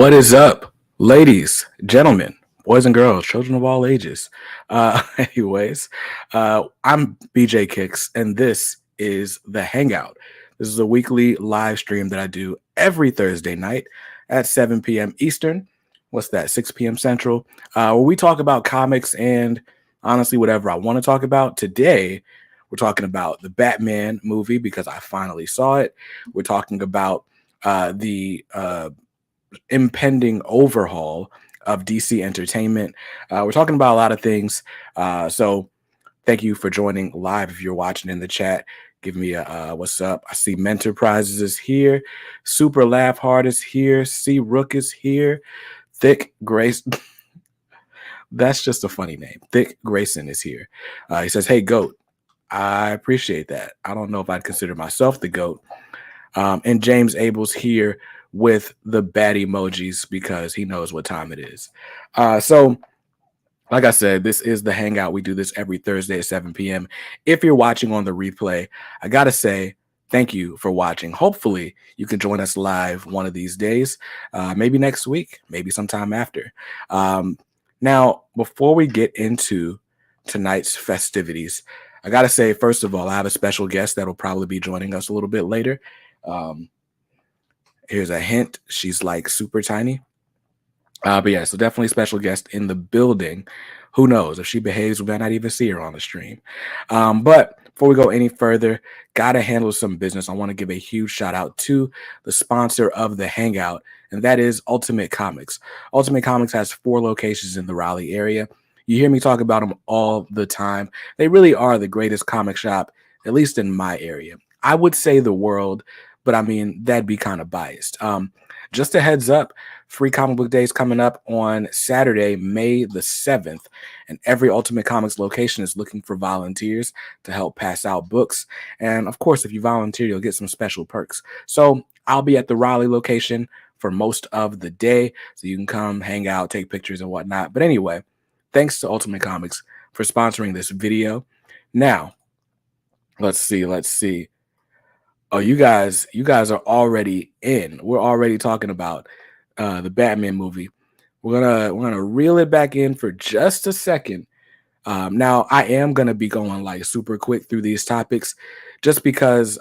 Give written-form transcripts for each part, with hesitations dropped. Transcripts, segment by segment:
What is up, ladies, gentlemen, boys and girls, children of all ages? Anyways, I'm BJ Kicks, and this is The Hangout. This is a weekly live stream that I do every Thursday night at 7 p.m. Eastern. What's that, 6 p.m. Central? Where we talk about comics and honestly, whatever I want to talk about. Today, we're talking about the Batman movie because I finally saw it. We're talking about the impending overhaul of DC Entertainment. We're talking about a lot of things. So thank you for joining live. If you're watching in the chat, give me a what's up. I see Mentor Prizes is here. Super Laugh Hard is here. C Rook is here. Thick Grace. That's just a funny name. Thick Grayson is here. He says, "Hey, GOAT." I appreciate that. I don't know if I'd consider myself the GOAT. And James Abel's here with the bad emojis because he knows what time it is. So, like I said, this is the Hangout. We do this every Thursday at 7 p.m. If you're watching on the replay, I got to say, thank you for watching. Hopefully, you can join us live one of these days, maybe next week, maybe sometime after. Now, before we get into tonight's festivities, I got to say, first of all, I have a special guest that will probably be joining us a little bit later. Here's a hint. She's like super tiny. But yeah, so definitely special guest in the building. Who knows? If she behaves, we might not even see her on the stream. But before we go any further, gotta handle some business. I want to give a huge shout out to the sponsor of the Hangout, and that is Ultimate Comics. Ultimate Comics has 4 locations in the Raleigh area. You hear me talk about them all the time. They really are the greatest comic shop, at least in my area. I would say the world, but I mean, that'd be kind of biased. Just a heads up, Free Comic Book Day is coming up on Saturday, May the 7th, and every Ultimate Comics location is looking for volunteers to help pass out books. And of course, if you volunteer, you'll get some special perks. So I'll be at the Raleigh location for most of the day, so you can come, hang out, take pictures and whatnot. But anyway, thanks to Ultimate Comics for sponsoring this video. Now, let's see. Oh, you guys are already in. We're already talking about the Batman movie. We're gonna reel it back in for just a second. Now I am gonna be going like super quick through these topics, just because.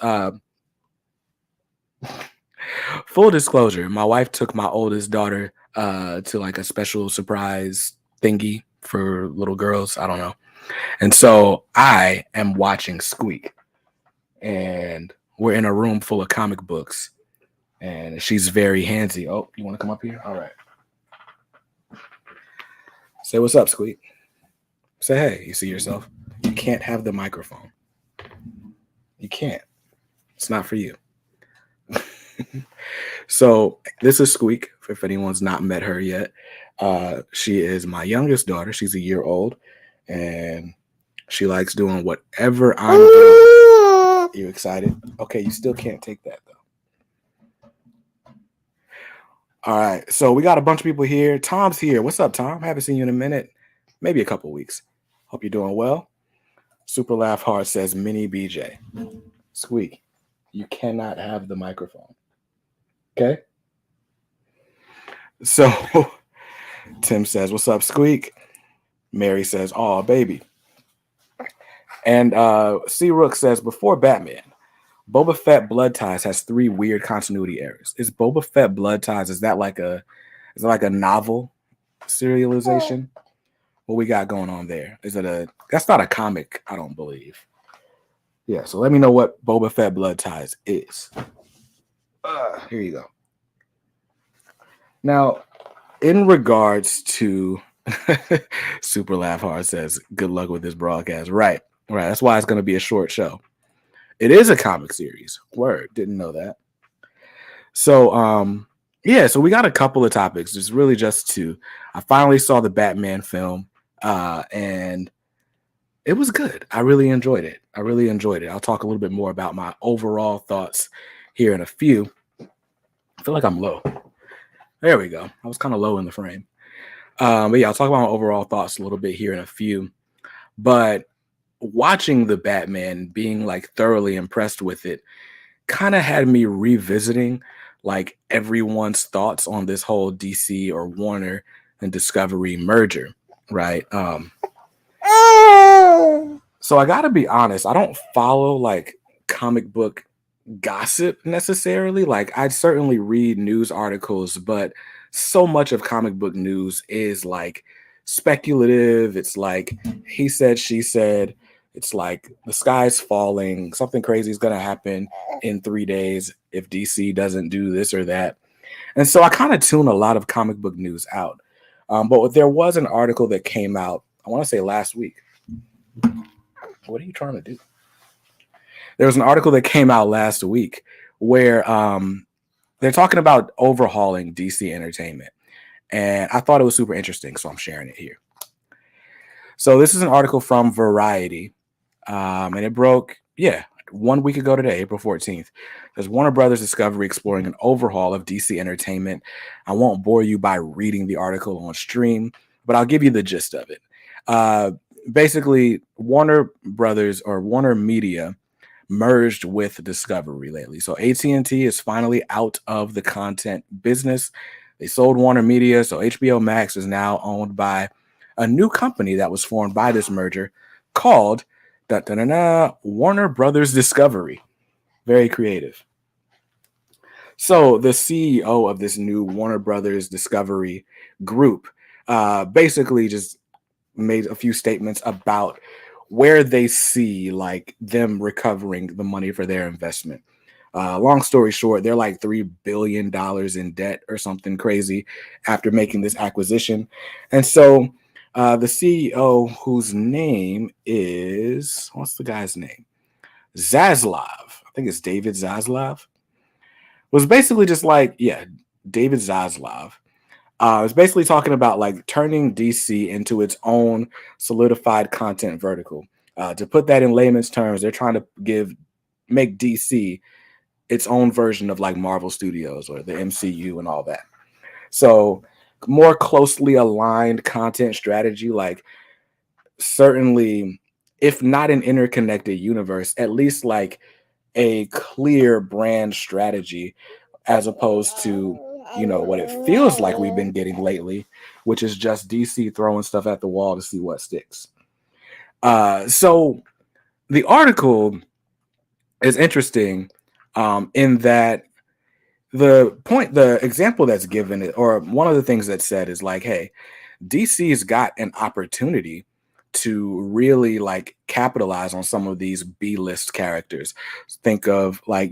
Full disclosure: my wife took my oldest daughter to like a special surprise thingy for little girls. I don't know, and so I am watching Squeak, and we're in a room full of comic books, and she's very handsy. Oh, you want to come up here? All right. Say what's up, Squeak. Say hey. You see yourself? You can't have the microphone. You can't. It's not for you. So this is Squeak, if anyone's not met her yet. She is my youngest daughter. She's a year old, and she likes doing whatever I'm doing. You excited? Okay, you still can't take that though. All right, so we got a bunch of people here. Tom's here. What's up, Tom? Haven't seen you in a minute, maybe a couple weeks. Hope you're doing well. Super Laugh Hard says Mini BJ. Squeak, you cannot have the microphone. Okay? So Tim says, what's up, Squeak? Mary says, oh, baby. And C. Rook says, before Batman, Boba Fett Blood Ties has 3 weird continuity errors. Is Boba Fett Blood Ties, is that like a novel serialization? What we got going on there? That's not a comic, I don't believe. Yeah, so let me know what Boba Fett Blood Ties is. Here you go. Now, in regards to Super Laugh Hard says, good luck with this broadcast. Right. That's why it's going to be a short show. It is a comic series. Word. Didn't know that. So, yeah, so we got a couple of topics. It's really just 2. I finally saw the Batman film, and it was good. I really enjoyed it. I'll talk a little bit more about my overall thoughts here in a few. I feel like I'm low. There we go. I was kind of low in the frame. But yeah, I'll talk about my overall thoughts a little bit here in a few. But watching the Batman, being like thoroughly impressed with it, kind of had me revisiting like everyone's thoughts on this whole DC or Warner and Discovery merger, right? So I got to be honest, I don't follow like comic book gossip necessarily. Like I certainly read news articles, but so much of comic book news is like speculative. It's like he said, she said. It's like the sky's falling. Something crazy is going to happen in 3 days if DC doesn't do this or that. And so I kind of tune a lot of comic book news out. But there was an article that came out, I want to say last week. What are you trying to do? There was an article that came out last week where they're talking about overhauling DC Entertainment. And I thought it was super interesting, so I'm sharing it here. So this is an article from Variety, and it broke, 1 week ago today, April 14th. There's Warner Brothers Discovery exploring an overhaul of DC Entertainment. I won't bore you by reading the article on stream, but I'll give you the gist of it. Basically, Warner Brothers or Warner Media merged with Discovery lately. So AT&T is finally out of the content business. They sold Warner Media, so HBO Max is now owned by a new company that was formed by this merger called Warner Brothers Discovery. Very creative. So the CEO of this new Warner Brothers Discovery group basically just made a few statements about where they see like them recovering the money for their investment. Long story short, they're like $3 billion in debt or something crazy after making this acquisition. And so the CEO, whose name is, what's the guy's name? Zaslav. I think it's David Zaslav. Was basically just like, David Zaslav. It's basically talking about like turning DC into its own solidified content vertical. To put that in layman's terms, they're trying to make DC its own version of like Marvel Studios or the MCU and all that. So more closely aligned content strategy, like certainly, if not an interconnected universe, at least like a clear brand strategy, as opposed to, what it feels like we've been getting lately, which is just DC throwing stuff at the wall to see what sticks. So the article is interesting in that the example that's given, or one of the things that's said is like, hey, DC's got an opportunity to really like capitalize on some of these B-list characters. Think of like,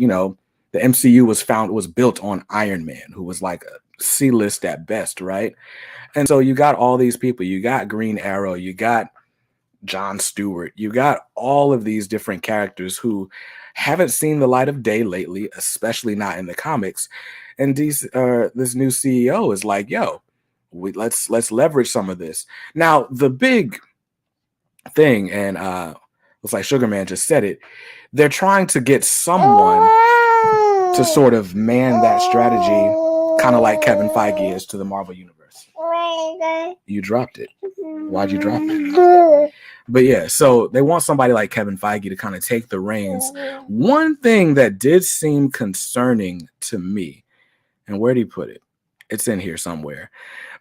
the MCU was built on Iron Man, who was like a C-list at best, right? And so you got all these people. You got Green Arrow, you got John Stewart, you got all of these different characters who haven't seen the light of day lately, especially not in the comics. And this new CEO is like, yo, let's leverage some of this. Now, the big thing, and it's like Sugarman just said it, they're trying to get someone to sort of man that strategy, kind of like Kevin Feige is to the Marvel Universe. You dropped it. Why'd you drop it? But yeah, so they want somebody like Kevin Feige to kind of take the reins. One thing that did seem concerning to me, and where did he put it? It's in here somewhere.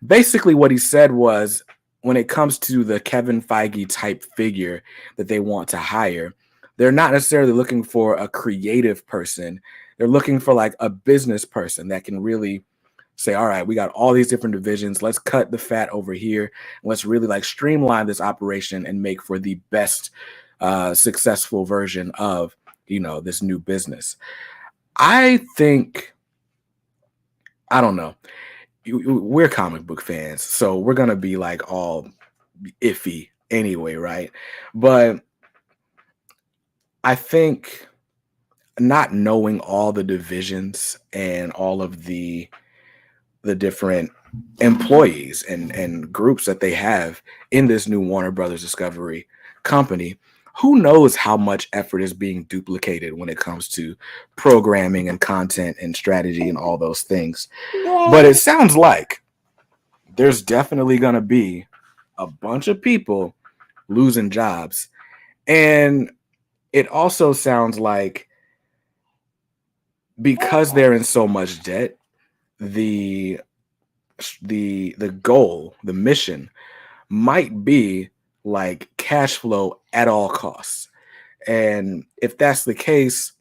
Basically, what he said was, when it comes to the Kevin Feige type figure that they want to hire, they're not necessarily looking for a creative person. They're looking for like a business person that can really say, all right, we got all these different divisions. Let's cut the fat over here. Let's really like streamline this operation and make for the best successful version of, this new business. I think, I don't know. We're comic book fans, so we're going to be like all iffy anyway, right? But I think not knowing all the divisions and all of the different employees and groups that they have in this new Warner Brothers Discovery company, who knows how much effort is being duplicated when it comes to programming and content and strategy and all those things. But it sounds like there's definitely going to be a bunch of people losing jobs. And it also sounds like because they're in so much debt, the the goal, the mission might be like cash flow at all costs. And if that's the case,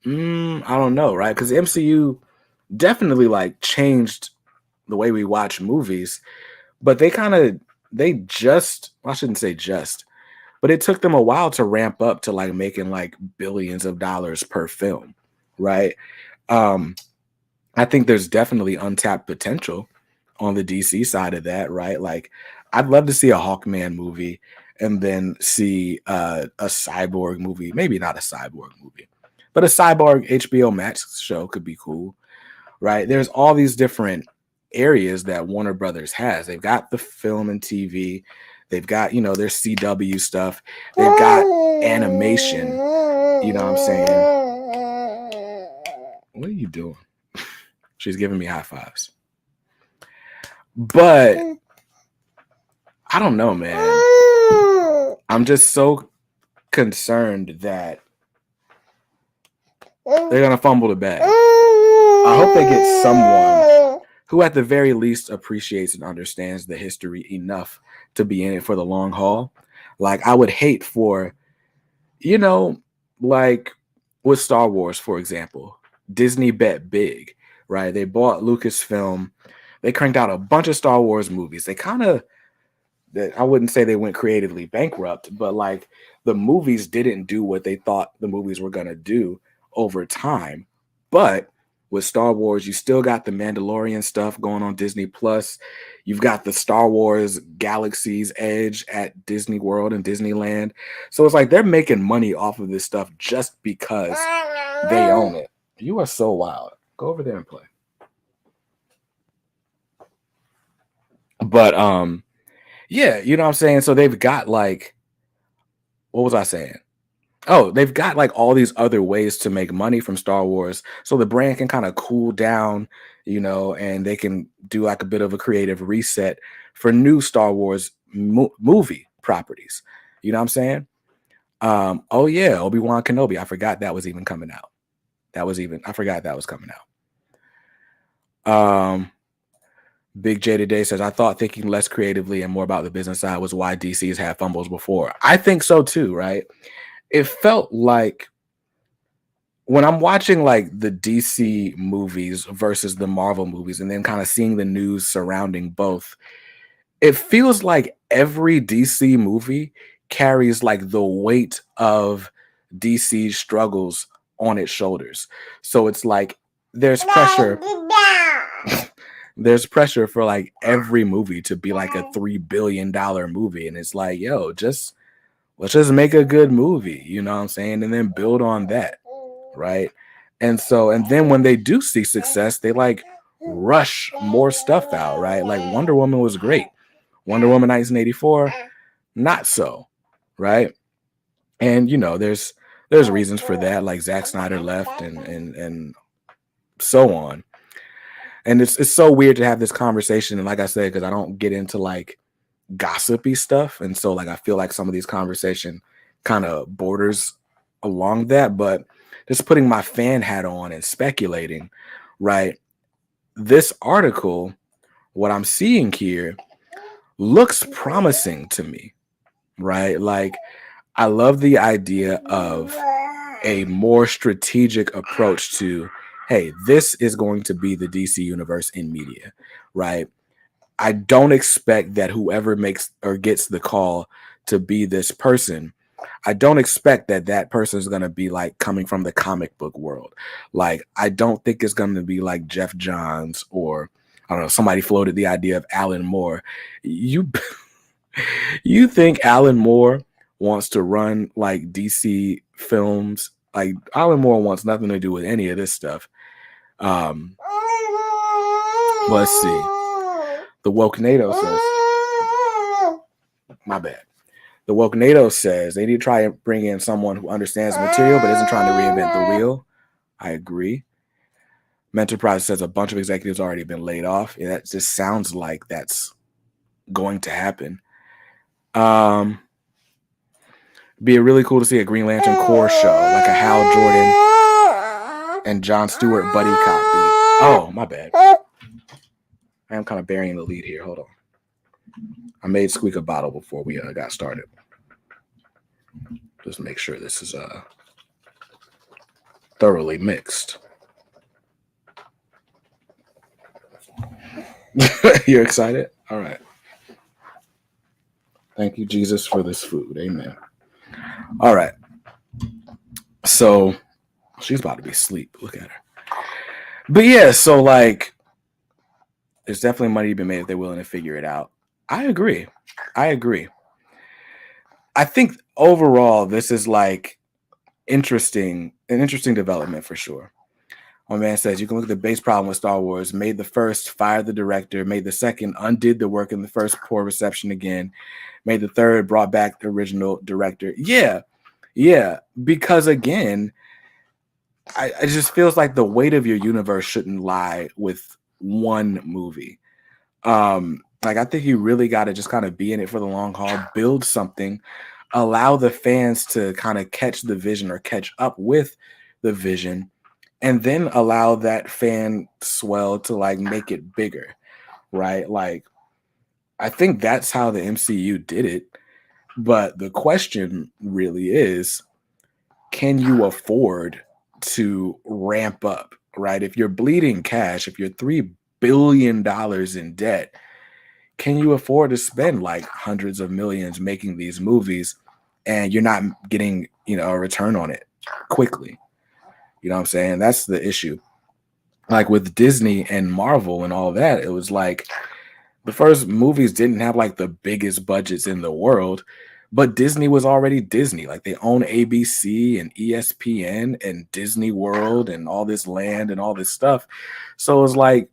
I don't know, right? Because the MCU definitely like changed the way we watch movies, but they just, I shouldn't say just, but it took them a while to ramp up to like making like billions of dollars per film, right? Um, I think there's definitely untapped potential on the DC side of that, right? Like, I'd love to see a Hawkman movie and then see a cyborg movie. Maybe not a cyborg movie, but a cyborg HBO Max show could be cool, right? There's all these different areas that Warner Brothers has. They've got the film and TV. They've got, their CW stuff. They've got animation. You know what I'm saying? What are you doing? She's giving me high fives. But I don't know, man. I'm just so concerned that they're going to fumble the bag. I hope they get someone who at the very least appreciates and understands the history enough to be in it for the long haul. Like, I would hate for, like with Star Wars, for example, Disney bet big, right? They bought Lucasfilm. They cranked out a bunch of Star Wars movies. They kind of, I wouldn't say they went creatively bankrupt, but like the movies didn't do what they thought the movies were going to do over time. But with Star Wars, you still got the Mandalorian stuff going on Disney Plus. You've got the Star Wars Galaxy's Edge at Disney World and Disneyland. So it's like they're making money off of this stuff just because they own it. You are so wild. Go over there and play. But yeah, you know what I'm saying? So they've got like, what was I saying? Oh, they've got like all these other ways to make money from Star Wars. So the brand can kind of cool down, and they can do like a bit of a creative reset for new Star Wars movie properties. You know what I'm saying? Oh yeah, Obi-Wan Kenobi. I forgot that was even coming out. I forgot that was coming out. Big J today says, I thought thinking less creatively and more about the business side was why DC's had fumbles before. I think so too, right? It felt like when I'm watching like the DC movies versus the Marvel movies and then kind of seeing the news surrounding both, it feels like every DC movie carries like the weight of DC's struggles on its shoulders. So it's like there's pressure. There's pressure for like every movie to be like a $3 billion movie. And it's like, yo, let's just make a good movie, you know what I'm saying? And then build on that. Right. And then when they do see success, they like rush more stuff out, right? Like Wonder Woman was great. Wonder Woman 1984, not so. Right. And there's reasons for that, like Zack Snyder left and so on. And it's so weird to have this conversation. And like I said, because I don't get into like gossipy stuff. And so like I feel like some of these conversation kind of borders along that. But just putting my fan hat on and speculating, right? This article, what I'm seeing here, looks promising to me, right? Like I love the idea of a more strategic approach to, hey, this is going to be the DC universe in media, right? I don't expect that whoever makes or gets the call to be this person, I don't expect that person is going to be like coming from the comic book world. Like, I don't think it's going to be like Jeff Johns or I don't know, somebody floated the idea of Alan Moore. You think Alan Moore wants to run like DC films? Like Alan Moore wants nothing to do with any of this stuff. Let's see. The Wokenado says, my bad. The Wokenado says they need to try and bring in someone who understands the material but isn't trying to reinvent the wheel. I agree. Mentorprise says a bunch of executives already been laid off. Yeah, that just sounds like that's going to happen. Be really cool to see a Green Lantern Corps show, like a Hal Jordan. and Jon Stewart buddy cop beat. Oh, my bad. I am kind of burying the lead here. Hold on. I made squeak a bottle before we got started. Just make sure this is thoroughly mixed. You're excited? All right. Thank you, Jesus, for this food. Amen. All right. So she's about to be asleep. Look at her. But yeah, so like, there's definitely money to be made if they're willing to figure it out. I agree. I think overall, this is like an interesting development for sure. My man says you can look at the base problem with Star Wars. Made the first, fired the director. Made the second, undid the work in the first, poor reception again. Made the third, brought back the original director. Yeah. Because again, it just feels like the weight of your universe shouldn't lie with one movie. Like I think you really got to just kind of be in it for the long haul, build something, allow the fans to kind of catch the vision or catch up with the vision, and then allow that fan swell to like make it bigger, right? Like I think that's how the MCU did it. But the question really is, can you afford to ramp up, right? If you're bleeding cash, if you're $3 billion in debt, can you afford to spend like hundreds of millions making these movies and you're not getting, a return on it quickly? You know what I'm saying? That's the issue. Like with Disney and Marvel and all that, it was like the first movies didn't have like the biggest budgets in the world, but Disney was already Disney. Like they own ABC and ESPN and Disney World and all this land and all this stuff. So it was like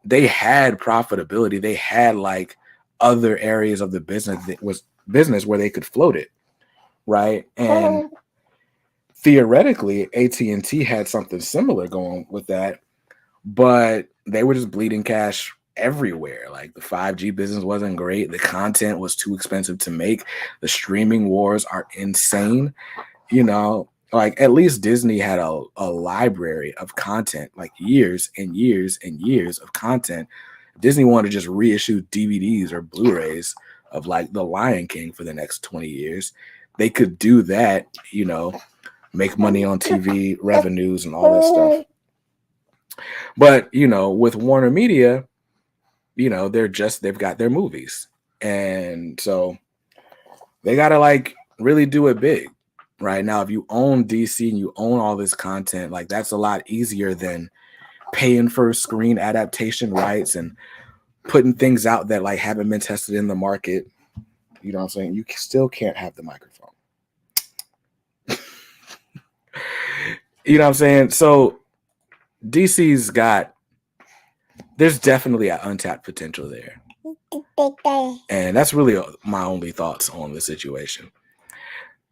they had profitability. They had like other areas of the business that was business where they could float it, right? And theoretically, AT&T had something similar going with that, but they were just bleeding cash everywhere. Like the 5G business wasn't great. The content was too expensive to make. The streaming wars are insane. Like at least Disney had a library of content, like years and years and years of content. Disney wanted to just reissue DVDs or Blu-rays of like The Lion King for the next 20 years. They could do that, make money on TV revenues and all that stuff. But, with Warner Media, they've got their movies. And so they got to like really do it big. Right now, if you own DC and you own all this content, like that's a lot easier than paying for screen adaptation rights and putting things out that like haven't been tested in the market. You know what I'm saying? You still can't have the microphone. You know what I'm saying? So there's definitely an untapped potential there. And that's really my only thoughts on the situation.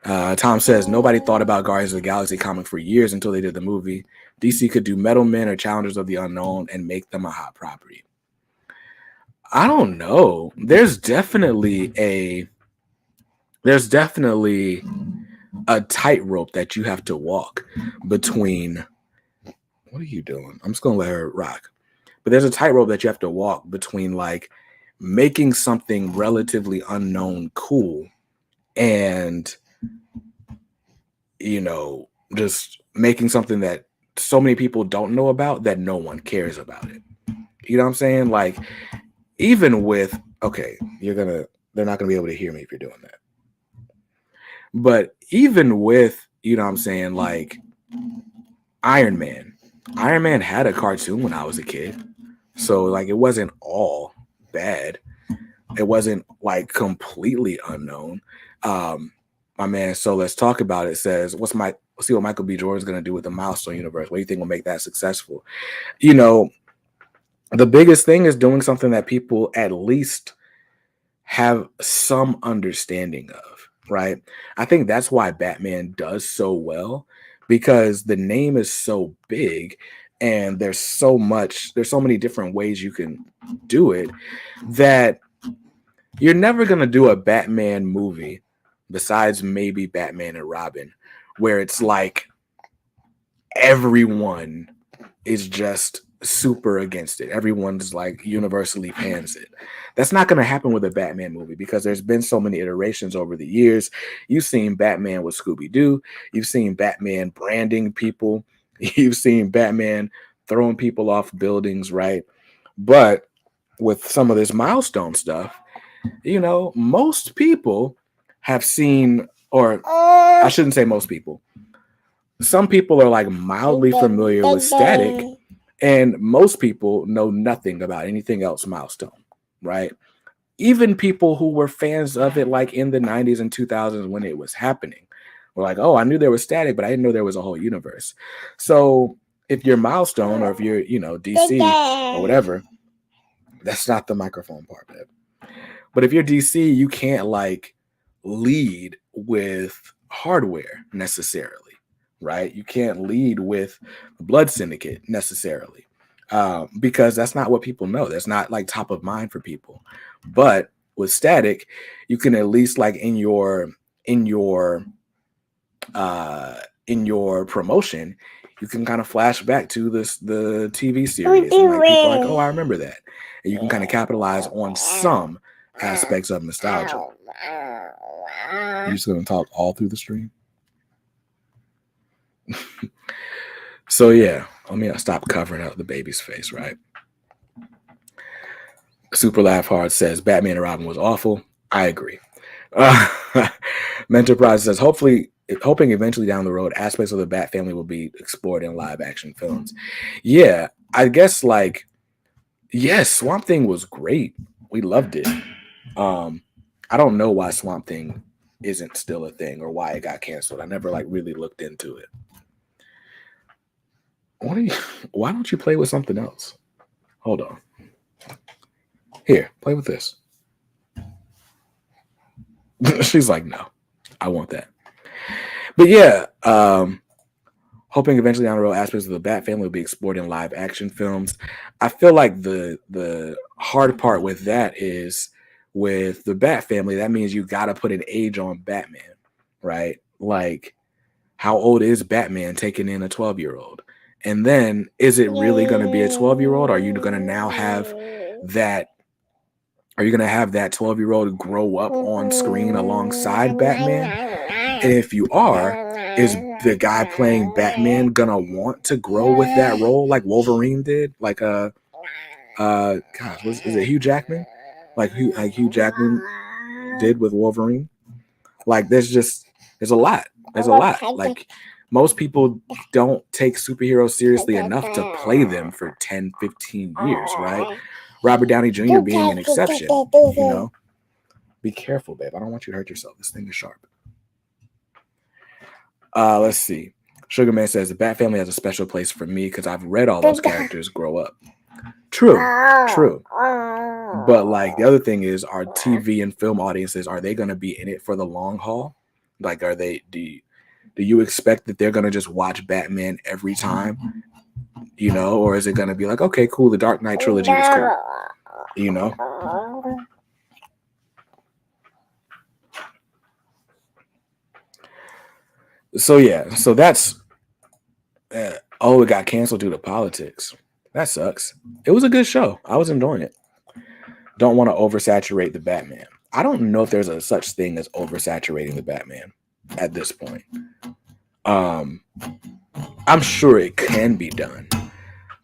Tom says, nobody thought about Guardians of the Galaxy comic for years until they did the movie. DC could do Metal Men or Challengers of the Unknown and make them a hot property. I don't know. There's definitely a tightrope that you have to walk between. What are you doing? I'm just going to let her rock. But there's a tightrope that you have to walk between like making something relatively unknown cool and just making something that so many people don't know about that no one cares about it. You know what I'm saying? Like, even with, okay, they're not gonna be able to hear me if you're doing that. But even with, you know what I'm saying, like Iron Man had a cartoon when I was a kid. So like it wasn't all bad. It wasn't like completely unknown. My man, so let's talk about it, says, let's see what Michael B. Jordan's going to do with the Milestone universe. What do you think will make that successful? The biggest thing is doing something that people at least have some understanding of, right? I think that's why Batman does so well, because the name is so big and there's so many different ways you can do it that you're never going to do a Batman movie besides maybe Batman and Robin, where it's like everyone is just super against it. Everyone's like universally pans it. That's not going to happen with a Batman movie because there's been so many iterations over the years. You've seen Batman with Scooby-Doo. You've seen Batman branding people. You've seen Batman throwing people off buildings, right? But with some of this milestone stuff, you know, most people have seen, or I shouldn't say most people. Some people are like mildly familiar with Static, and most people know nothing about anything else milestone, right? Even people who were fans of it like in the 90s and 2000s when it was happening were like, oh, I knew there was Static, but I didn't know there was a whole universe. So if you're milestone or if you're, you know, DC or whatever, that's not the microphone part, babe. But if you're DC, you can't like lead with hardware necessarily, right? You can't lead with Blood Syndicate necessarily, because that's not what people know. That's not like top of mind for people. But with Static, you can at least like in your promotion, you can kind of flash back to the TV series, and like people are like, oh, I remember that, and you can kind of capitalize on some aspects of nostalgia. You're just gonna talk all through the stream. So yeah, let me stop covering up the baby's face, right? Super Laugh Hard says Batman and Robin was awful. I agree. Mentorprise says hoping eventually down the road aspects of the Bat family will be explored in live action films. Yeah, I guess like yes, Swamp Thing was great. We loved it. I don't know why Swamp Thing isn't still a thing or why it got canceled. I never like really looked into it. Why don't you play with something else? Hold on. Here, play with this. She's like, no, I want that. But yeah, hoping eventually down the road aspects of the Bat family will be explored in live action films. I feel like the hard part with that is with the Bat family, that means you got to put an age on Batman, right? Like, how old is Batman taking in a 12-year-old? And then is it really going to be a 12-year-old? Are you going to now have that? Are you going to have that 12-year-old grow up on screen alongside Batman? And if you are, is the guy playing Batman going to want to grow with that role like Wolverine did? Like, gosh, is it Hugh Jackman? Like Hugh Jackman did with Wolverine? Like, there's a lot. There's a lot. Like, most people don't take superheroes seriously enough to play them for 10, 15 years, right? Robert Downey Jr. being an exception, you know? Be careful, babe. I don't want you to hurt yourself. This thing is sharp. Let's see. Sugarman says, the Bat family has a special place for me because I've read all those characters grow up. True. But, like, the other thing is, our TV and film audiences, are they going to be in it for the long haul? Like, do you expect that they're going to just watch Batman every time, you know, or is it going to be like, okay, cool, the Dark Knight trilogy was cool, you know? So yeah, so that's it got canceled due to politics. That sucks. It was a good show. I was enjoying it. Don't want to oversaturate the Batman. I don't know if there's a such thing as oversaturating the Batman at this point. I'm sure it can be done,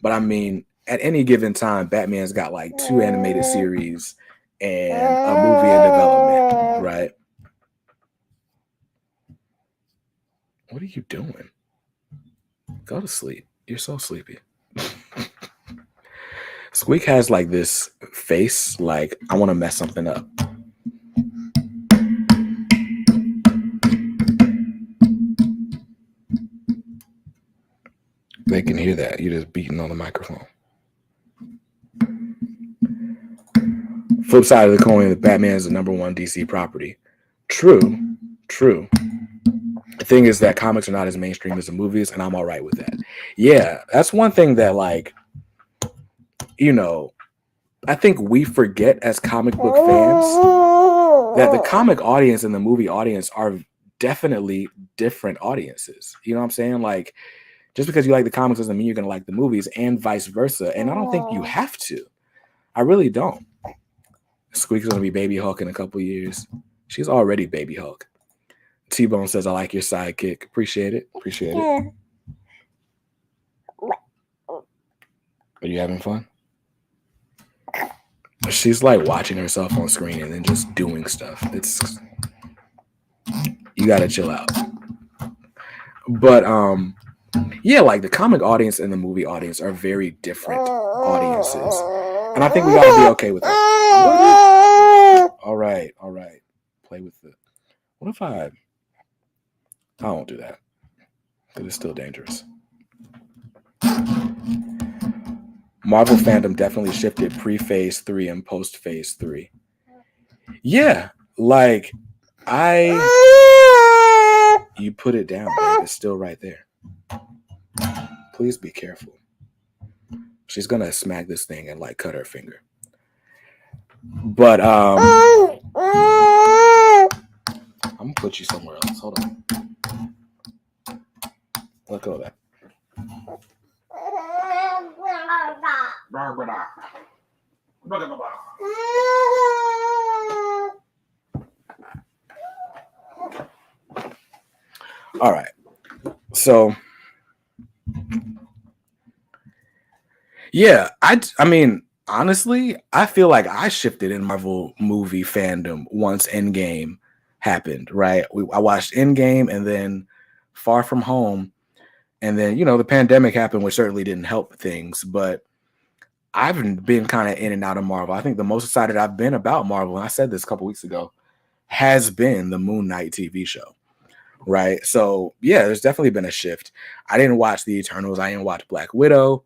but I mean, at any given time, Batman's got like 2 animated series and a movie in development, right? What are you doing? Go to sleep. You're so sleepy. Squeak has like this face, like, I want to mess something up. They can hear that. You're just beating on the microphone. Flip side of the coin, the Batman is the #1 DC property. True. The thing is that comics are not as mainstream as the movies, and I'm all right with that. Yeah, that's one thing that, like, you know, I think we forget as comic book fans that the comic audience and the movie audience are definitely different audiences. You know what I'm saying? Like, Just because you like the comics doesn't mean you're gonna like the movies, and vice versa. And I don't think you have to. I really don't. Squeak's gonna be Baby Hulk in a couple years. She's already Baby Hulk. T-Bone says, "I like your sidekick. Appreciate it. Appreciate it." Are you having fun? She's like watching herself on screen and then just doing stuff. You gotta chill out. But yeah, like the comic audience and the movie audience are very different audiences. And I think we gotta be okay with that. All right. Play with it. What if I won't do that? Because it's still dangerous. Marvel fandom definitely shifted pre-phase 3 and post-phase 3. Yeah, like you put it down, babe. It's still right there. Please be careful. She's gonna smack this thing and like cut her finger. But I'm gonna put you somewhere else. Hold on. Let go of that. All right. So yeah, I mean, honestly, I feel like I shifted in Marvel movie fandom once Endgame happened, right? I watched Endgame and then Far From Home, and then, the pandemic happened, which certainly didn't help things, but I've been kind of in and out of Marvel. I think the most excited I've been about Marvel, and I said this a couple weeks ago, has been the Moon Knight TV show, right? So, yeah, there's definitely been a shift. I didn't watch The Eternals. I didn't watch Black Widow.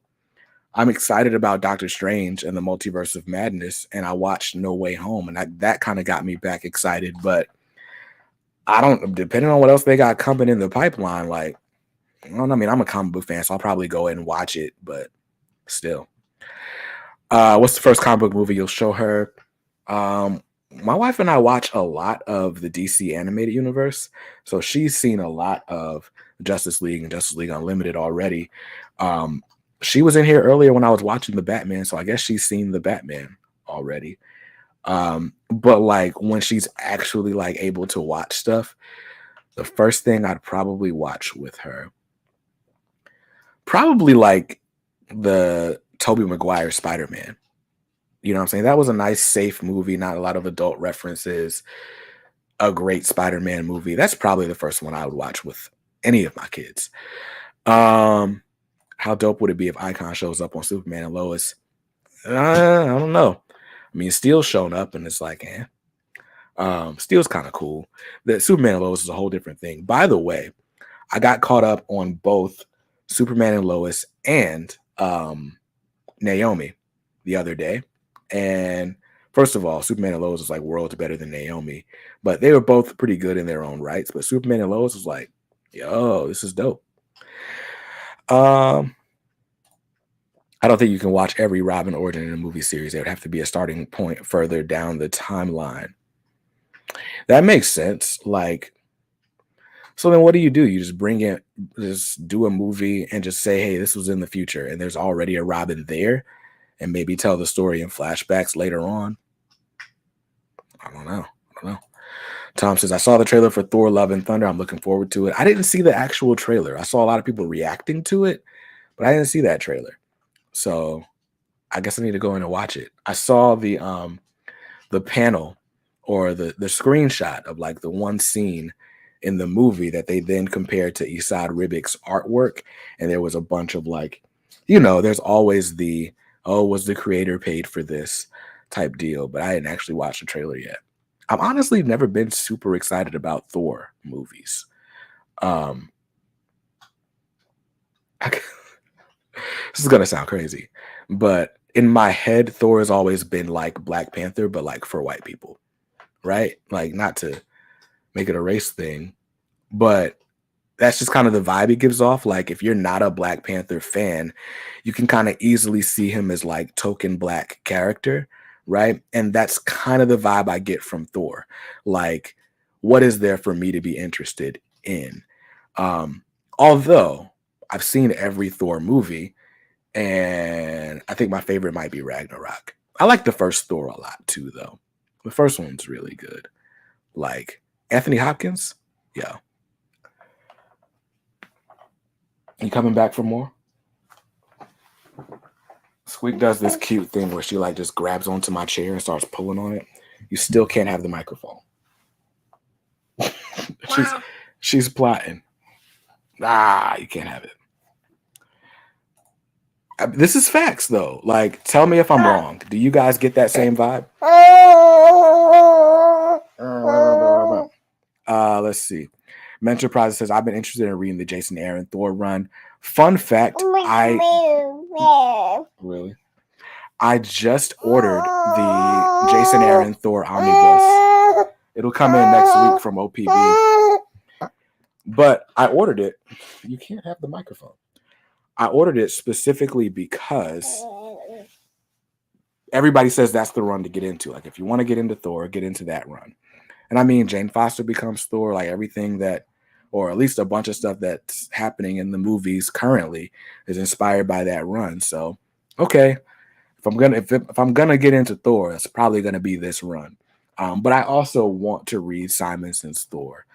I'm excited about Doctor Strange and the Multiverse of Madness, and I watched No Way Home, and that kind of got me back excited, but depending on what else they got coming in the pipeline, like, I don't know. I mean, I'm a comic book fan, so I'll probably go ahead and watch it, but still. What's the first comic book movie you'll show her? My wife and I watch a lot of the DC animated universe, so she's seen a lot of Justice League and Justice League Unlimited already. She was in here earlier when I was watching the Batman, so I guess she's seen the Batman already. But like when she's actually like able to watch stuff, the first thing I'd probably watch with her, probably like the Tobey Maguire Spider-Man. You know what I'm saying? That was a nice, safe movie, not a lot of adult references, a great Spider-Man movie. That's probably the first one I would watch with any of my kids. How dope would it be if Icon shows up on Superman and Lois? I don't know. I mean, Steel's shown up and it's like, Steel's kind of cool. The Superman and Lois is a whole different thing. By the way, I got caught up on both Superman and Lois and Naomi the other day. And first of all, Superman and Lois is like worlds better than Naomi, but they were both pretty good in their own rights. But Superman and Lois was like, yo, this is dope. I don't think you can watch every Robin origin in a movie series. There would have to be a starting point further down the timeline. That makes sense. Like, so then what do? You just do a movie and just say, hey, this was in the future and there's already a Robin there, and maybe tell the story in flashbacks later on. I don't know. Tom says, I saw the trailer for Thor Love and Thunder. I'm looking forward to it. I didn't see the actual trailer. I saw a lot of people reacting to it, but I didn't see that trailer. So I guess I need to go in and watch it. I saw the panel or the screenshot of like the one scene in the movie that they then compared to Esad Ribick's artwork. And there was a bunch of like, there's always the, was the creator paid for this type deal, but I didn't actually watch the trailer yet. I've honestly never been super excited about Thor movies. This is going to sound crazy, but in my head, Thor has always been like Black Panther, but like for white people, right? Like, not to make it a race thing, but that's just kind of the vibe he gives off. Like, if you're not a Black Panther fan, you can kind of easily see him as like token Black character, right? And that's kind of the vibe I get from Thor. Like, what is there for me to be interested in? Although I've seen every Thor movie, and I think my favorite might be Ragnarok. I like the first Thor a lot too, though. The first one's really good. Like Anthony Hopkins, yeah. You coming back for more? Squeak does this cute thing where she like just grabs onto my chair and starts pulling on it. You still can't have the microphone. she's plotting. You can't have it. This is facts though. Like, tell me if I'm wrong. Do you guys get that same vibe? Let's see. Mentor Prize says, I've been interested in reading the Jason Aaron Thor run. Fun fact, really? I just ordered the Jason Aaron Thor Omnibus. It'll come in next week from OPB. But I ordered it. You can't have the microphone. I ordered it specifically because everybody says that's the run to get into. Like, if you want to get into Thor, get into that run. And I mean, Jane Foster becomes Thor, like everything that, or at least a bunch of stuff that's happening in the movies currently is inspired by that run. So, okay, if I'm gonna get into Thor, it's probably gonna be this run. But I also want to read Simonson's Thor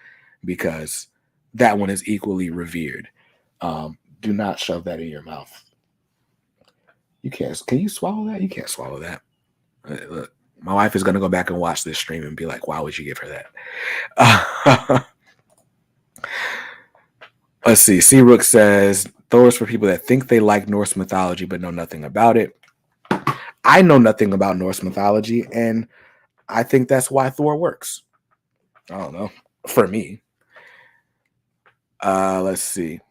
because that one is equally revered. Do not shove that in your mouth. You can't. Can you swallow that? You can't swallow that. Look, my wife is going to go back and watch this stream and be like, why would you give her that? Let's see. C. Rook says, Thor is for people that think they like Norse mythology but know nothing about it. I know nothing about Norse mythology, and I think that's why Thor works. I don't know. For me. Let's see.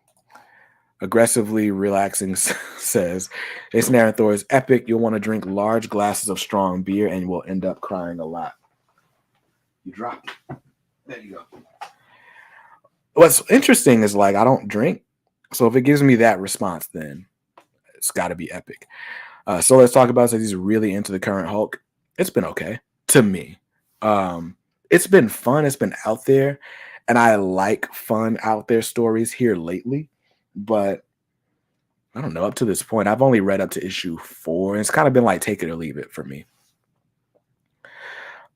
Aggressively Relaxing says, Jason Aaron Thor is epic. You'll want to drink large glasses of strong beer and you will end up crying a lot. You dropped it. There you go. What's interesting is, like, I don't drink. So if it gives me that response, then it's got to be epic. So let's talk about it. So he's really into the current Hulk. It's been okay to me. It's been fun. It's been out there. And I like fun out there stories here lately. But I don't know, up to this point, I've only read up to issue 4. And it's kind of been like take it or leave it for me.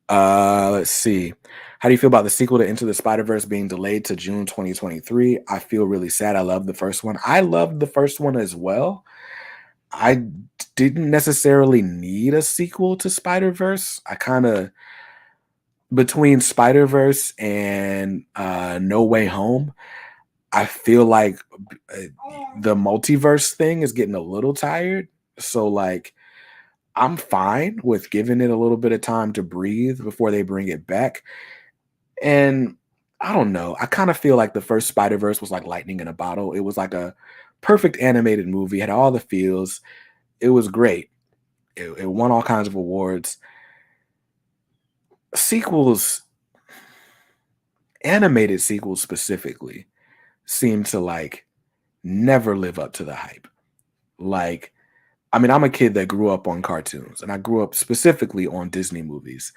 Let's see. How do you feel about the sequel to Into the Spider-Verse being delayed to June 2023? I feel really sad. I love the first one. I loved the first one as well. I didn't necessarily need a sequel to Spider-Verse. I kind of, between Spider-Verse and No Way Home, I feel like the multiverse thing is getting a little tired. So, like, I'm fine with giving it a little bit of time to breathe before they bring it back. And I don't know. I kind of feel like the first Spider-Verse was like lightning in a bottle. It was like a perfect animated movie, had all the feels. It was great. It won all kinds of awards. Sequels, animated sequels specifically, seem to like never live up to the hype. Like, I mean, I'm a kid that grew up on cartoons, and I grew up specifically on Disney movies.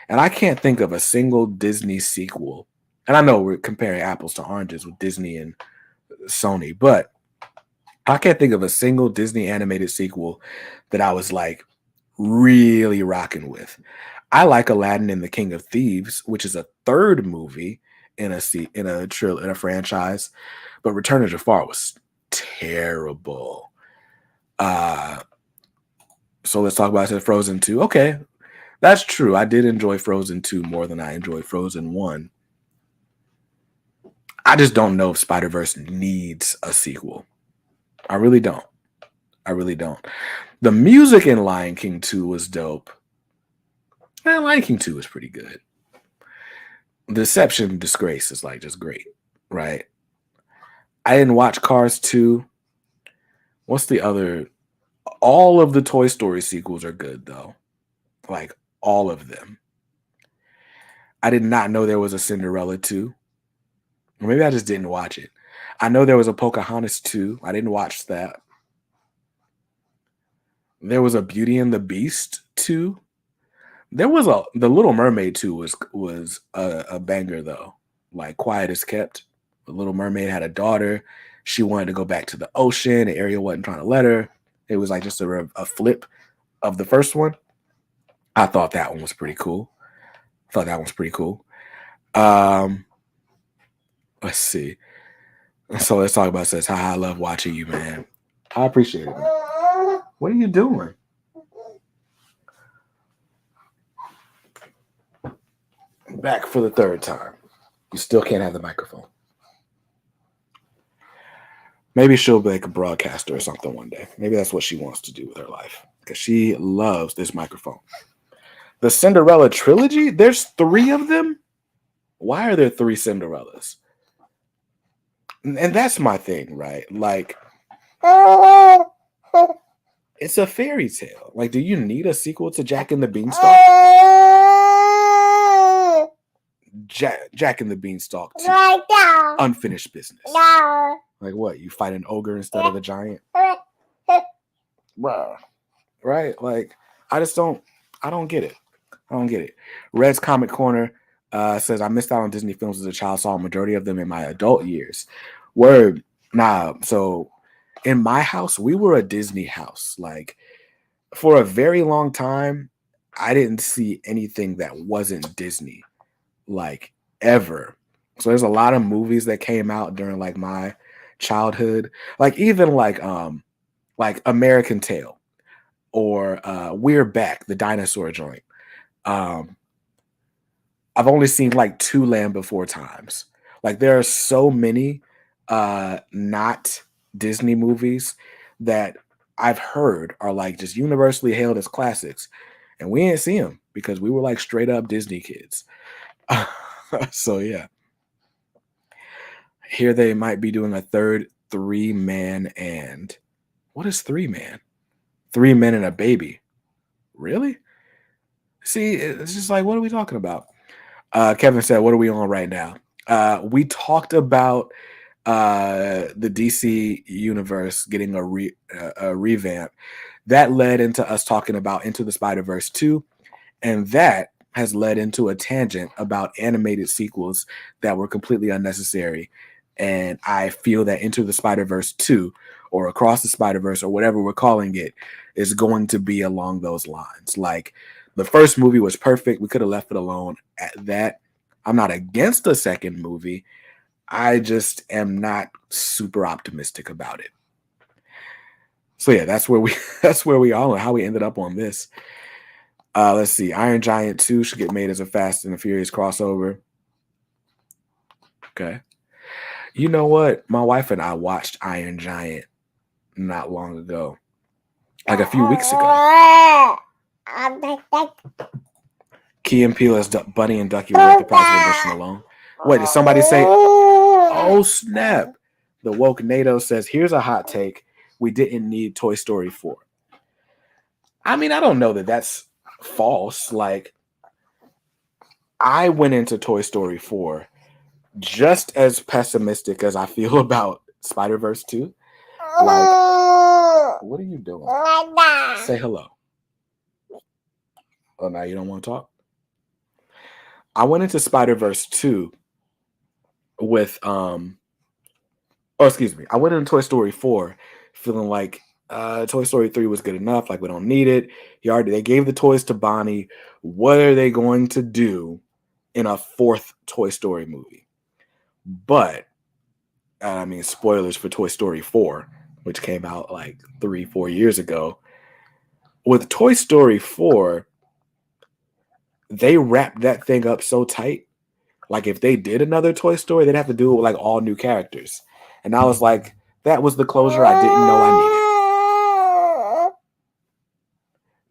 And I can't think of a single Disney sequel. And I know we're comparing apples to oranges with Disney and Sony, but I can't think of a single Disney animated sequel that I was like really rocking with. I like Aladdin and the King of Thieves, which is a third movie in a franchise, but Return of Jafar was terrible. So let's talk about Frozen 2. Okay, that's true. I did enjoy Frozen 2 more than I enjoyed Frozen 1. I just don't know if Spider-Verse needs a sequel. I really don't. The music in Lion King 2 was dope. Lion King 2 is pretty good. Deception Disgrace is like just great, right? I didn't watch Cars 2. What's the other? All of the Toy Story sequels are good, though. Like, all of them. I did not know there was a Cinderella 2. Or maybe I just didn't watch it. I know there was a Pocahontas 2. I didn't watch that. There was a Beauty and the Beast 2. There was The Little Mermaid 2 was a banger, though. Like, Quiet as Kept. The Little Mermaid had a daughter. she wanted to go back to the ocean. And Ariel wasn't trying to let her. It was like just a flip of the first one. I thought that one was pretty cool. Let's see. So let's talk about this. I love watching you, man. I appreciate it, man. What are you doing? Back for the third time. You still can't have the microphone. Maybe she'll be like a broadcaster or something one day. Maybe that's what she wants to do with her life. Because she loves this microphone. The Cinderella trilogy? There's 3 of them? Why are there 3 Cinderellas? And that's my thing, right? Like, it's a fairy tale. Like, do you need a sequel to Jack and the Beanstalk? Jack and the Beanstalk 2. Unfinished business. Like what? You fight an ogre instead of a giant? Bruh. Right? Like, I don't get it. Red's Comic Corner says, I missed out on Disney films as a child, saw a majority of them in my adult years. Word. Nah, so in my house, we were a Disney house. Like, for a very long time, I didn't see anything that wasn't Disney, like, ever. So there's a lot of movies that came out during, like, my childhood. Like, even, like American Tail or We're Back, the dinosaur joint. I've only seen, like, 2 Land Before Times. Like, there are so many not Disney movies that I've heard are like just universally hailed as classics, and we didn't see them because we were like straight up Disney kids. So yeah, here they might be doing a third 3-man and what is 3-man? 3 men and a baby. Really? See, it's just like, what are we talking about? Kevin said, what are we on right now? We talked about the DC universe getting a revamp. That led into us talking about Into the Spider-Verse 2, and that has led into a tangent about animated sequels that were completely unnecessary. And I feel that Into the Spider-Verse 2 or Across the Spider-Verse or whatever we're calling it is going to be along those lines. Like, the first movie was perfect. We could have left it alone at that. I'm not against the second movie. I just am not super optimistic about it. So yeah, that's where we are and how we ended up on this. Let's see. Iron Giant 2 should get made as a Fast and the Furious crossover. Okay. You know what? My wife and I watched Iron Giant not long ago. Like a few weeks ago. Key and Peele as Bunny and Ducky were worth the price of admission alone. Wait, did somebody say, oh snap? The woke NATO says, here's a hot take. We didn't need Toy Story 4. I mean, I don't know that that's false. Like, I went into Toy Story 4 just as pessimistic as I feel about Spider-Verse 2. Like, what are you doing? Say hello. Oh, now you don't want to talk? I went into Spider-Verse 2 with I went into Toy Story 4 feeling like Toy Story 3 was good enough, like we don't need it. They gave the toys to Bonnie. What are they going to do in a 4th Toy Story movie? But I mean, spoilers for Toy Story 4, which came out like 3-4 years ago. With Toy Story 4, they wrapped that thing up so tight. Like, if they did another Toy Story, they'd have to do it with like all new characters. And I was like, that was the closure I didn't know I needed.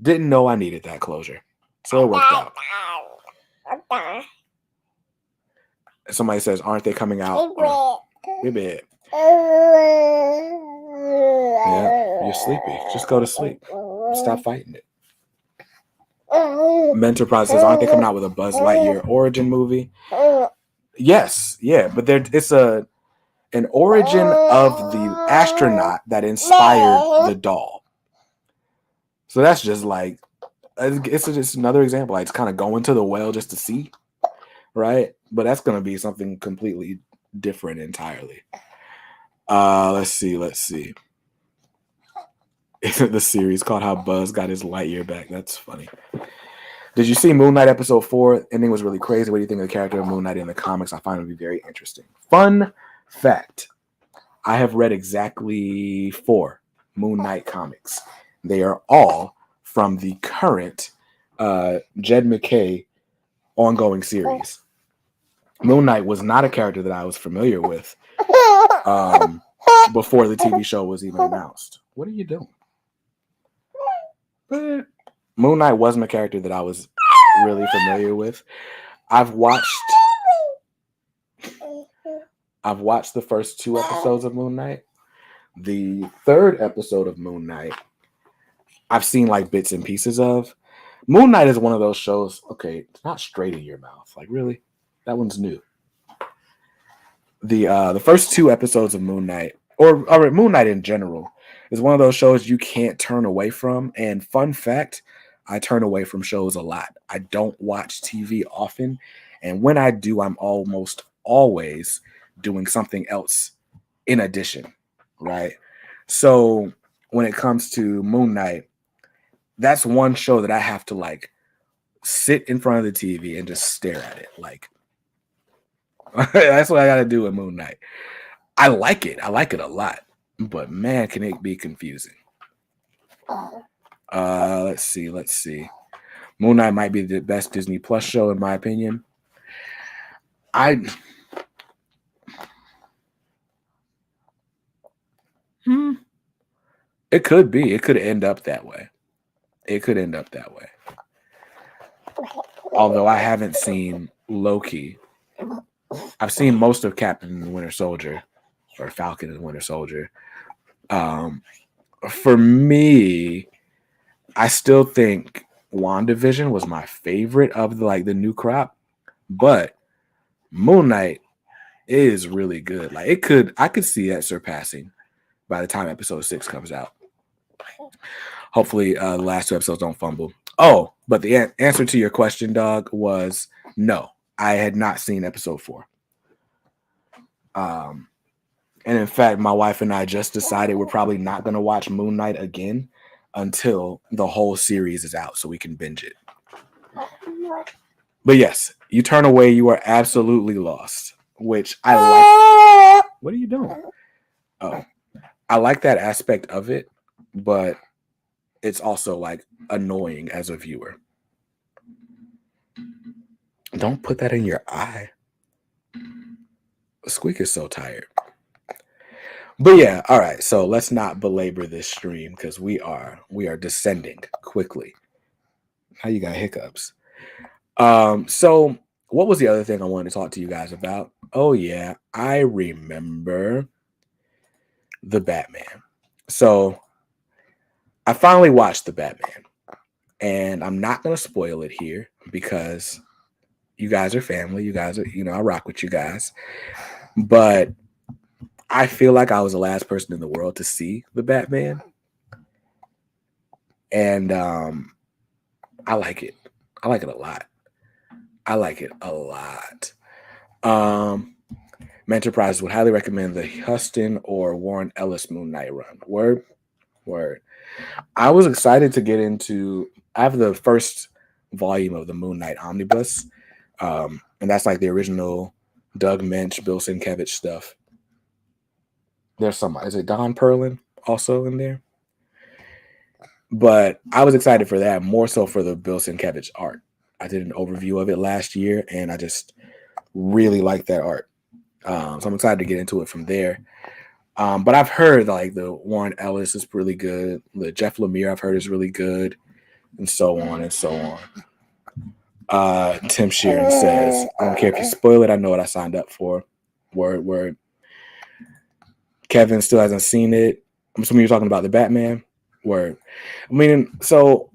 Didn't know I needed that closure. So it worked out. Somebody says, aren't they coming out? Baby. Yeah, you're sleepy. Just go to sleep. Stop fighting it. Mentorprise says, aren't they coming out with a Buzz Lightyear origin movie? Yes, yeah, but it's an origin of the astronaut that inspired the doll. So that's just like, it's just another example. Like, it's kind of going to the well just to see, right? But that's going to be something completely different entirely. Let's see. The series called How Buzz Got His Lightyear Back. That's funny. Did you see Moon Knight episode 4? Ending was really crazy. What do you think of the character of Moon Knight in the comics? I find it to be very interesting. Fun fact. I have read exactly 4 Moon Knight comics. They are all from the current Jed McKay ongoing series. Moon Knight was not a character that I was familiar with before the TV show was even announced. What are you doing? But Moon Knight wasn't a character that I was really familiar with. I've watched the first 2 episodes of Moon Knight. The 3rd episode of Moon Knight, I've seen like bits and pieces of. Moon Knight is one of those shows. Okay, it's not straight in your mouth. Like really, that one's new. The first 2 episodes of Moon Knight, or Moon Knight in general, is one of those shows you can't turn away from. And fun fact, I turn away from shows a lot. I don't watch TV often, and when I do, I'm almost always doing something else in addition, right? So when it comes to Moon Knight, that's one show that I have to like sit in front of the TV and just stare at it. Like that's what I got to do with Moon Knight. I like it a lot, but man, can it be confusing. Let's see. Moon Knight might be the best Disney Plus show in my opinion. It could be. It could end up that way. Although I haven't seen Loki. I've seen most of Captain and the Winter Soldier, or Falcon and the Winter Soldier. For me, I still think WandaVision was my favorite of the new crop, but Moon Knight is really good. Like I could see that surpassing by the time episode 6 comes out. Hopefully, the last 2 episodes don't fumble. Oh, but the answer to your question, dog, was no. I had not seen episode 4. And in fact, my wife and I just decided we're probably not going to watch Moon Knight again until the whole series is out so we can binge it. But yes, you turn away, you are absolutely lost, which I like. What are you doing? Oh, I like that aspect of it, but it's also like annoying as a viewer. Don't put that in your eye. Squeak is so tired. But yeah, all right. So let's not belabor this stream because we are descending quickly. How you got hiccups? So what was the other thing I wanted to talk to you guys about? Oh yeah, I remember the Batman. So I finally watched the Batman, and I'm not gonna spoil it here because you guys are family. You guys are, I rock with you guys. But I feel like I was the last person in the world to see the Batman. And I like it. I like it a lot. Enterprise would highly recommend the Huston or Warren Ellis Moon Knight run. Word. I was excited to get into. I have the first volume of the Moon Knight Omnibus. And that's like the original Doug Mensch, Bill Sienkiewicz stuff. There's somebody. Is it Don Perlin also in there? But I was excited for that, more so for the Bill Sienkiewicz art. I did an overview of it last year, and I just really like that art. So I'm excited to get into it from there. But I've heard like the Warren Ellis is really good. The Jeff Lemire I've heard is really good, and so on and so on. Tim Sheeran says, I don't care if you spoil it. I know what I signed up for. Word. Kevin still hasn't seen it. I'm assuming you're talking about the Batman. Word. I mean, so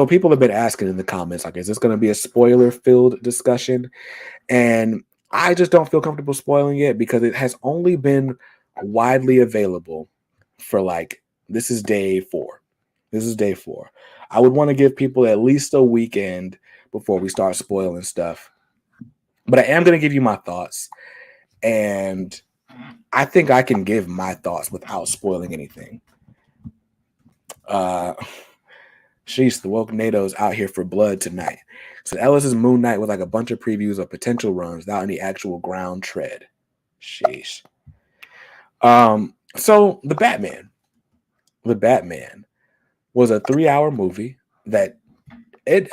people have been asking in the comments, like, is this going to be a spoiler-filled discussion? And I just don't feel comfortable spoiling it because it has only been widely available for this is day 4. I would want to give people at least a weekend before we start spoiling stuff. But I am going to give you my thoughts. And I think I can give my thoughts without spoiling anything. Sheesh, the woke NATO's out here for blood tonight. So Ellis's Moon Knight with like a bunch of previews of potential runs without any actual ground tread. Sheesh. So the Batman was a 3-hour movie that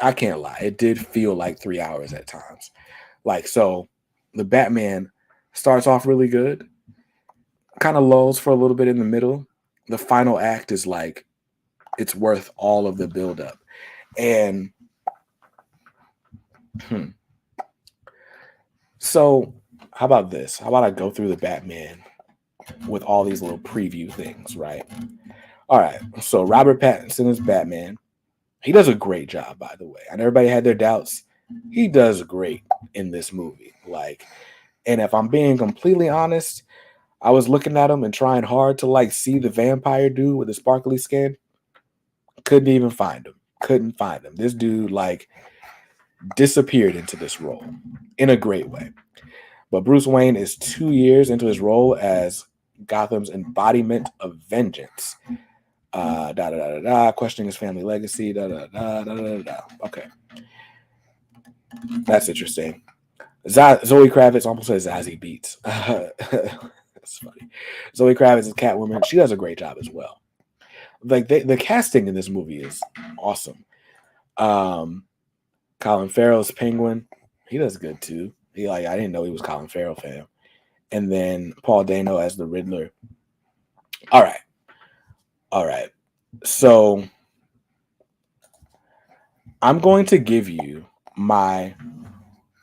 I can't lie, it did feel like 3 hours at times. Like, so the Batman starts off really good, kind of lulls for a little bit in the middle. The final act is like, it's worth all of the buildup. And so how about this? How about I go through the Batman with all these little preview things, right? All right. So Robert Pattinson is Batman. He does a great job, by the way. And everybody had their doubts. He does great in this movie. Like, and if I'm being completely honest, I was looking at him and trying hard to like see the vampire dude with the sparkly skin. Couldn't even find him. Couldn't find him. This dude like disappeared into this role in a great way. But Bruce Wayne is 2 years into his role as Gotham's embodiment of vengeance. Questioning his family legacy. Okay. That's interesting. Zoe Kravitz almost says Zazie Beetz. That's funny. Zoe Kravitz is Catwoman. She does a great job as well. Like the casting in this movie is awesome. Colin Farrell's Penguin, he does good too. I didn't know he was Colin Farrell fan. And then Paul Dano as the Riddler. All right. So I'm going to give you my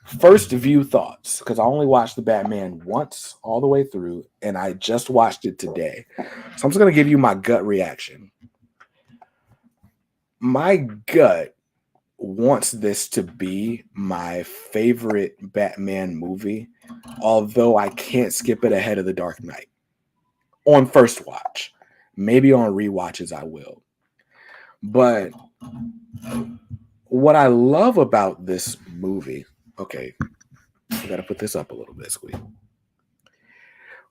first view thoughts because I only watched the Batman once all the way through, and I just watched it today. So I'm just going to give you my gut reaction. My gut wants this to be my favorite Batman movie, although I can't skip it ahead of The Dark Knight. On first watch. Maybe on rewatches I will. But what I love about this movie, okay, I gotta put this up a little bit, Squeak.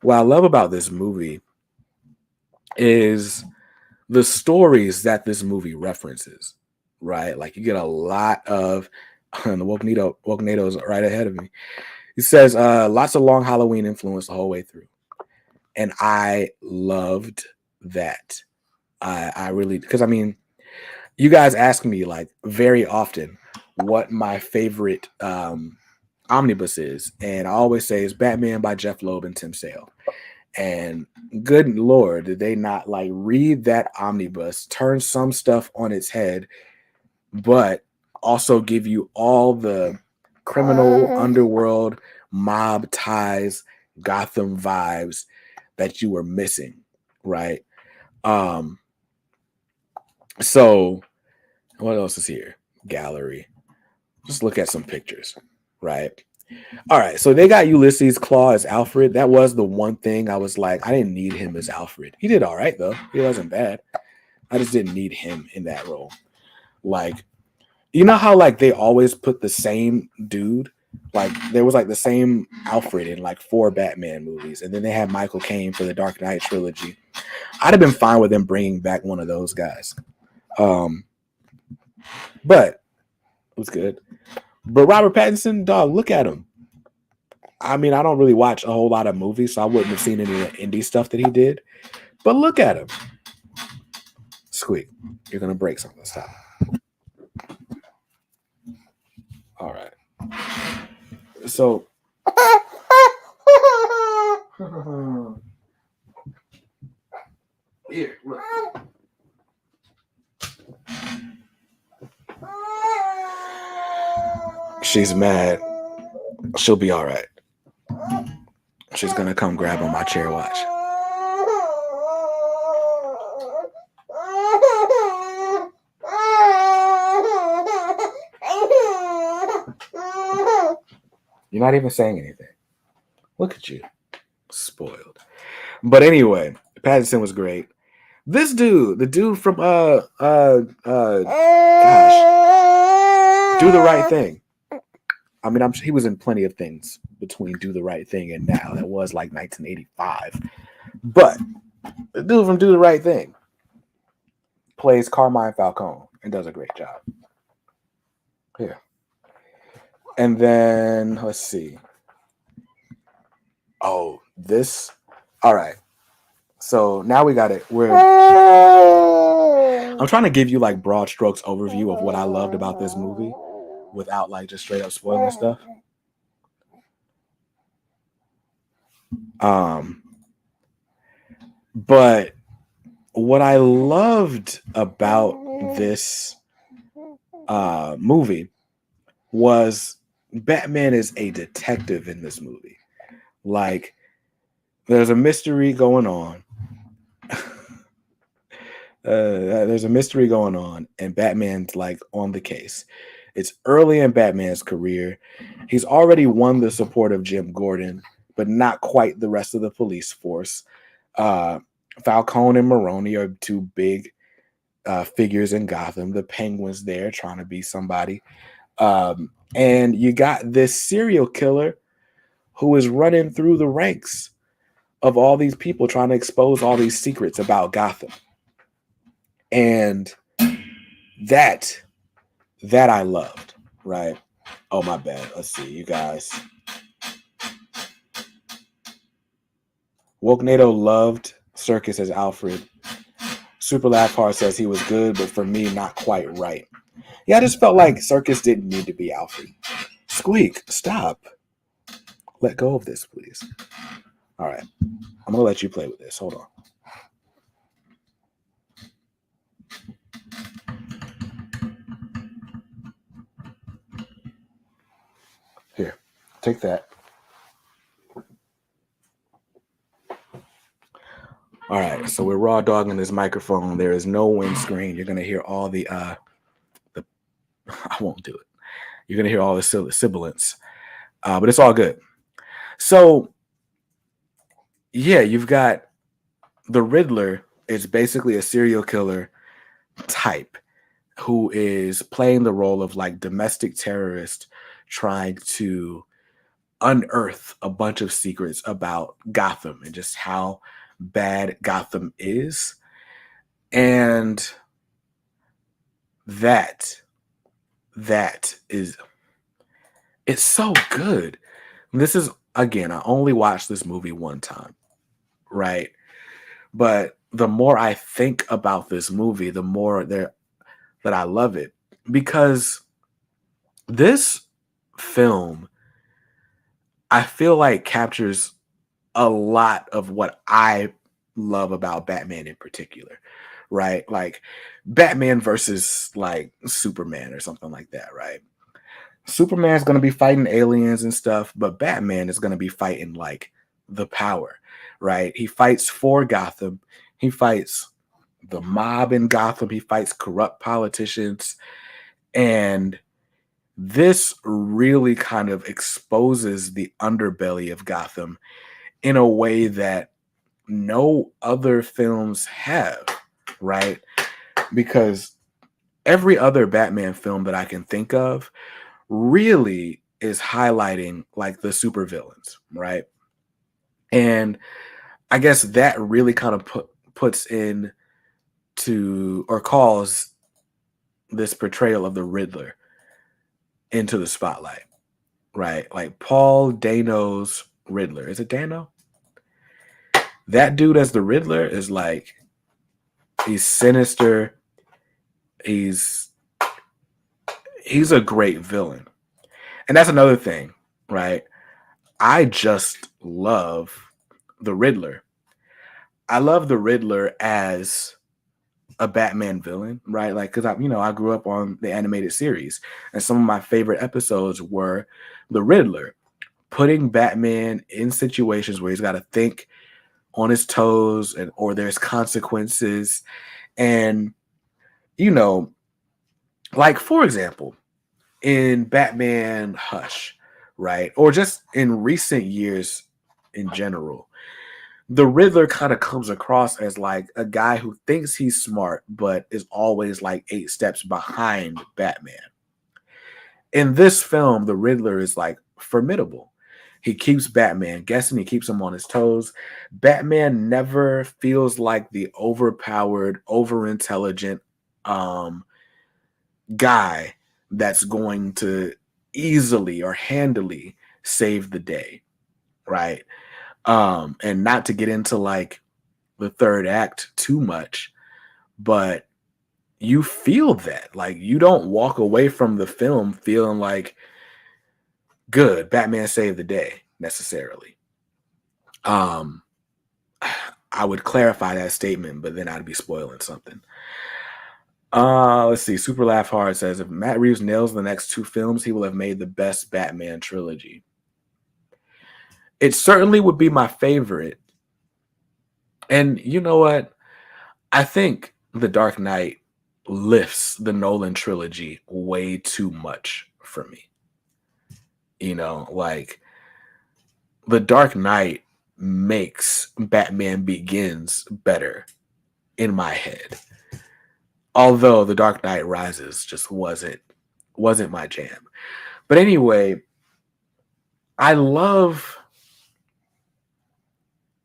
What I love about this movie is the stories that this movie references, right? Like you get a lot of, and the woke NATO is right ahead of me. He says lots of long Halloween influence the whole way through. And I loved that. I really, because I mean, you guys ask me like very often what my favorite omnibus is. And I always say it's Batman by Jeff Loeb and Tim Sale. And good Lord, did they not like read that omnibus, turn some stuff on its head, but also give you all the criminal underworld, mob ties, Gotham vibes that you were missing, right? So what else is here? Gallery. Just look at some pictures, right? All right, so they got Ulysses Claw as Alfred. That was the one thing I was like, I didn't need him as Alfred. He did all right, though. He wasn't bad. I just didn't need him in that role. Like, you know how, like, they always put the same dude? Like, there was, like, the same Alfred in, like, 4 Batman movies. And then they had Michael Caine for the Dark Knight trilogy. I'd have been fine with them bringing back one of those guys. But it was good. But Robert Pattinson, dog, look at him. I mean, I don't really watch a whole lot of movies, so I wouldn't have seen any of the indie stuff that he did. But look at him. Squeak, you're going to break something. Stop. All right. So. Here, look. She's mad. She'll be all right. She's gonna come grab on my chair. Watch. You're not even saying anything. Look at you. Spoiled. But anyway, Pattinson was great. This dude, the dude from gosh, Do the Right Thing. I mean, he was in plenty of things between Do the Right Thing and now. That was like 1985. But the dude from Do the Right Thing plays Carmine Falcone and does a great job. Here. And then, let's see. Oh, this. All right. So now we got it. I'm trying to give you like broad strokes overview of what I loved about this movie without like just straight up spoiling stuff. But what I loved about this movie was Batman is a detective in this movie. Like, there's a mystery going on. There's a mystery going on, and Batman's like on the case. It's early in Batman's career. He's already won the support of Jim Gordon, but not quite the rest of the police force. Falcone and Maroni are two big figures in Gotham. The Penguin's there trying to be somebody. And you got this serial killer who is running through the ranks of all these people trying to expose all these secrets about Gotham. And that I loved, right? Oh, my bad. Let's see, you guys. Wokenado loved Circus as Alfred. Super Laugh Hard says he was good, but for me, not quite right. Yeah, I just felt like Circus didn't need to be Alfred. Squeak, stop. Let go of this, please. All right. I'm going to let you play with this. Hold on. Here, take that. All right, so we're raw dogging this microphone. There is no windscreen. You're going to hear all the I won't do it. You're going to hear all the sibilance, but it's all good. So, yeah, you've got the Riddler is basically a serial killer type who is playing the role of like domestic terrorist trying to unearth a bunch of secrets about Gotham and just how bad Gotham is. And that is, it's so good. This is, again, I only watched this movie one time, right? But the more I think about this movie, the more that I love it, because this film, I feel like, captures a lot of what I love about Batman in particular, right? Like Batman versus like Superman or something like that, right? Superman's going to be fighting aliens and stuff, but Batman is going to be fighting like the power, right? He fights for Gotham. He fights the mob in Gotham. He fights corrupt politicians. And this really kind of exposes the underbelly of Gotham in a way that no other films have, right? Because every other Batman film that I can think of really is highlighting like the supervillains, right? And I guess that really kind of puts in to, or calls this portrayal of the Riddler into the spotlight, right? Like Paul Dano's Riddler. Is it Dano? That dude as the Riddler is like, he's sinister. He's a great villain. And that's another thing, right? I just love the Riddler. I love the Riddler as a Batman villain, right? Like, because I grew up on the animated series, and some of my favorite episodes were the Riddler putting Batman in situations where he's got to think on his toes, or there's consequences, and like for example, in Batman Hush, right, or just in recent years in general, the Riddler kind of comes across as like a guy who thinks he's smart, but is always like 8 steps behind Batman. In this film, the Riddler is like formidable. He keeps Batman guessing, he keeps him on his toes. Batman never feels like the overpowered, overintelligent um, guy that's going to easily or handily save the day, right? And not to get into like the third act too much, but you feel that. Like you don't walk away from the film feeling like good, Batman saved the day necessarily. Um I would clarify that statement, but then I'd be spoiling something. Let's see. Super Laugh Hard says if Matt Reeves nails the next two films, he will have made the best Batman trilogy. It certainly would be my favorite. And you know what? I think The Dark Knight lifts the Nolan trilogy way too much for me. Like The Dark Knight makes Batman Begins better in my head. Although The Dark Knight Rises just wasn't my jam. But anyway, I love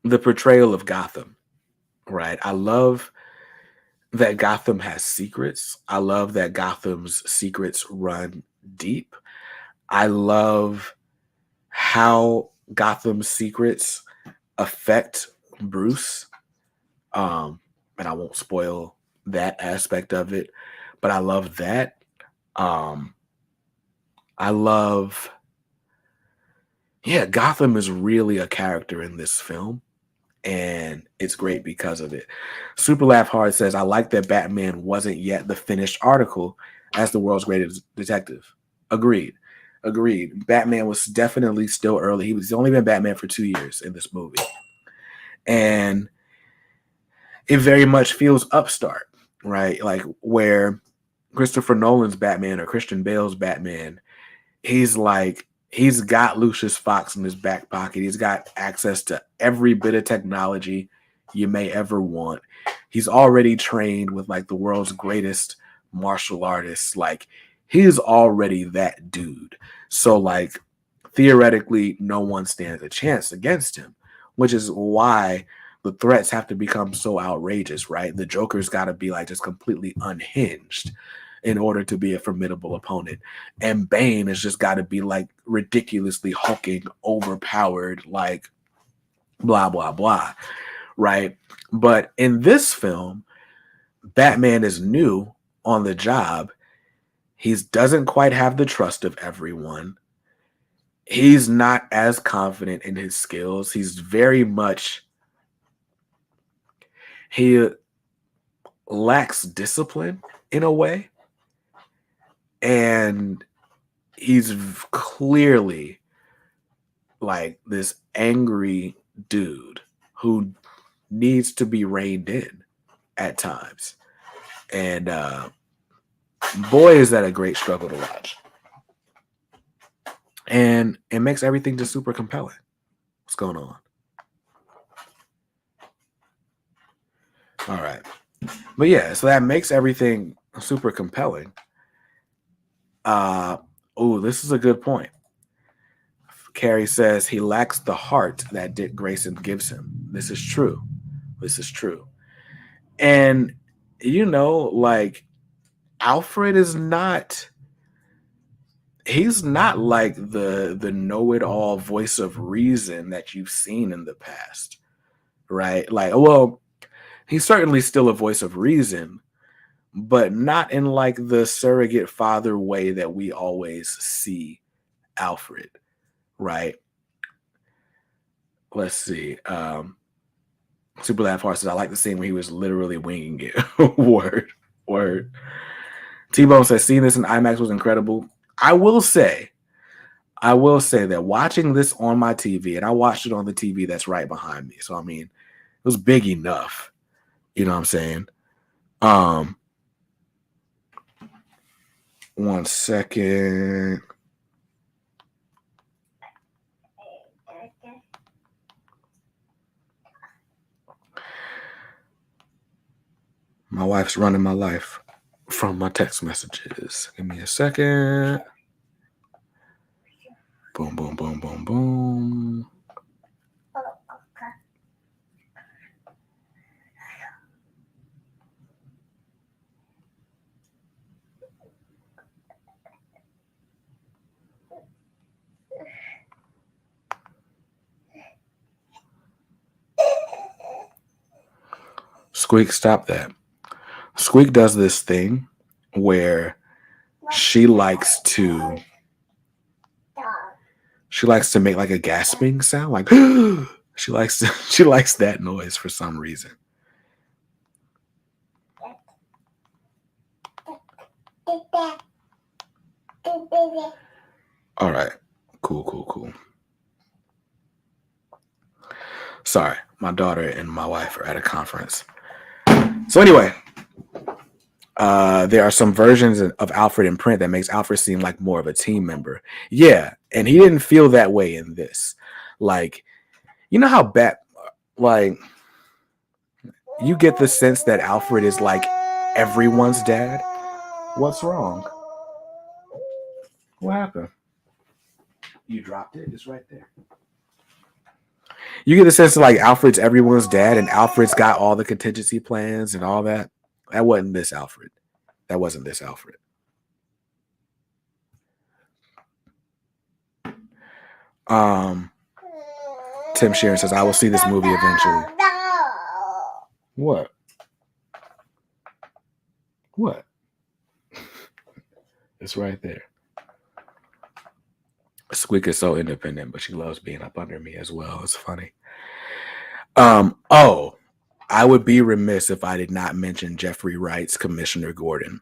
the portrayal of Gotham, right? I love that Gotham has secrets. I love that Gotham's secrets run deep. I love how Gotham's secrets affect Bruce. And I won't spoil that aspect of it, but I love that. I love, yeah, Gotham is really a character in this film, and it's great because of it. Super Laugh Hard says, I like that Batman wasn't yet the finished article as the world's greatest detective. Agreed. Batman was definitely still early. He's only been Batman for 2 years in this movie. And it very much feels upstart, right? Like where Christopher Nolan's Batman or Christian Bale's Batman, he's got Lucius Fox in his back pocket. He's got access to every bit of technology you may ever want. He's already trained with like the world's greatest martial artists. Like he's already that dude. So like theoretically, no one stands a chance against him, which is why the threats have to become so outrageous, right? The Joker's got to be like just completely unhinged in order to be a formidable opponent. And Bane has just got to be like ridiculously hulking, overpowered, like blah, blah, blah, right? But in this film, Batman is new on the job. He doesn't quite have the trust of everyone. He's not as confident in his skills. He's very much, he lacks discipline in a way. And he's clearly like this angry dude who needs to be reined in at times. And boy, is that a great struggle to watch. And it makes everything just super compelling. What's going on? All right. But yeah, so that makes everything super compelling. This is a good point. Carrie says he lacks the heart that Dick Grayson gives him. This is true. And like Alfred is not, he's not like the know-it-all voice of reason that you've seen in the past, right? Like, well, he's certainly still a voice of reason, but not in like the surrogate father way that we always see Alfred, right? Let's see. Super Laugh Heart says, I like the scene where he was literally winging it. Word. T-Bone says, seeing this in IMAX was incredible. I will say that watching this on my TV, and I watched it on the TV that's right behind me. So, I mean, it was big enough. You know what I'm saying? 1 second. My wife's running my life from my text messages. Give me a second. Squeak, stop that. Squeak does this thing where she likes to make like a gasping sound, like she likes that noise for some reason. All right, cool. Sorry, my daughter and my wife are at a conference. So anyway, there are some versions of Alfred in print that makes Alfred seem like more of a team member. Yeah, and he didn't feel that way in this. Like, you know how like, you get the sense that Alfred is like everyone's dad. What's wrong? What happened? You dropped it. It's right there. You get the sense of like Alfred's everyone's dad, and Alfred's got all the contingency plans and all that. That wasn't this Alfred. That wasn't this Alfred. Tim Sheeran says, I will see this movie eventually. What? It's right there. Squeak is so independent, but she loves being up under me as well. It's funny. Oh, I would be remiss if I did not mention Jeffrey Wright's Commissioner Gordon.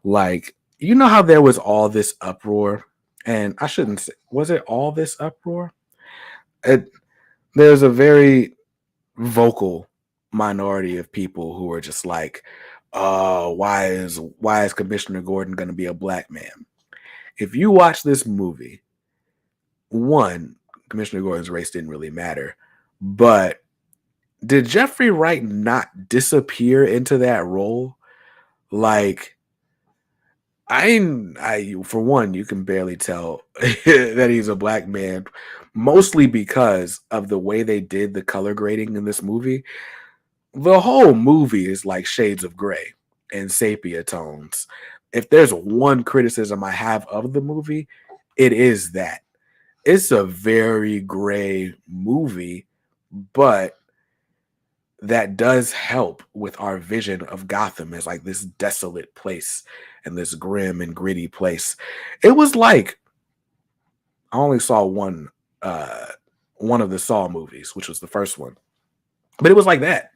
Like, you know how there was all this uproar, and I shouldn't say, was it all this uproar? There's a very vocal minority of people who are just like, why is Commissioner Gordon going to be a black man? If you watch this movie, one, Commissioner Gordon's race didn't really matter, but did Jeffrey Wright not disappear into that role? Like, I for one, you can barely tell that he's a black man, mostly because of the way they did the color grading in this movie. The whole movie is like shades of gray and sepia tones. If there's one criticism I have of the movie, it is that. It's a very gray movie, but that does help with our vision of Gotham as like this desolate place and this grim and gritty place. It was like, I only saw one of the Saw movies, which was the first one, but it was like that.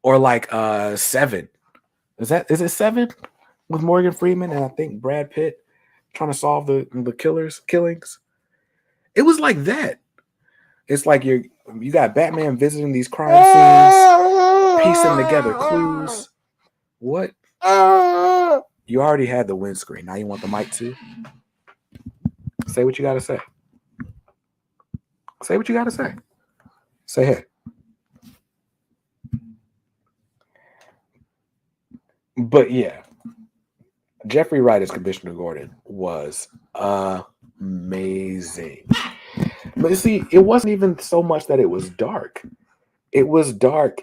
Or like Seven. Is it Seven with Morgan Freeman and I think Brad Pitt trying to solve the killings? It was like that. It's like you got Batman visiting these crime scenes, piecing together clues. What? You already had the windscreen. Now you want the mic too? Say what you got to say. Say what you got to say. Say hey. But yeah, Jeffrey Wright as Commissioner Gordon was amazing. But you see, it wasn't even so much that it was dark. It was dark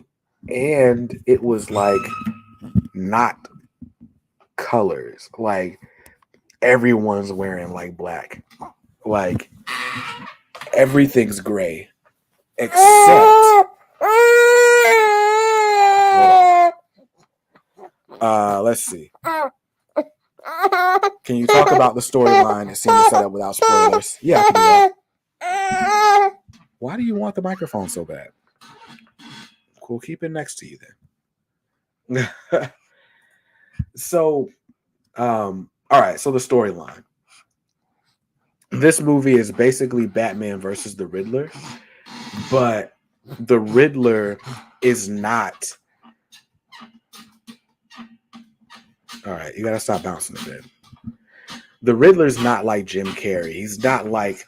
and it was like not colors. Like everyone's wearing like black. Like everything's gray except let's see. Can you talk about the storyline and scene set up without spoilers? Yeah, I can do that. Why do you want the microphone so bad? We'll keep it next to you then. So, all right. So the storyline. This movie is basically Batman versus the Riddler, but the Riddler is not. All right, you gotta stop bouncing a bit. The Riddler's not like Jim Carrey. He's not like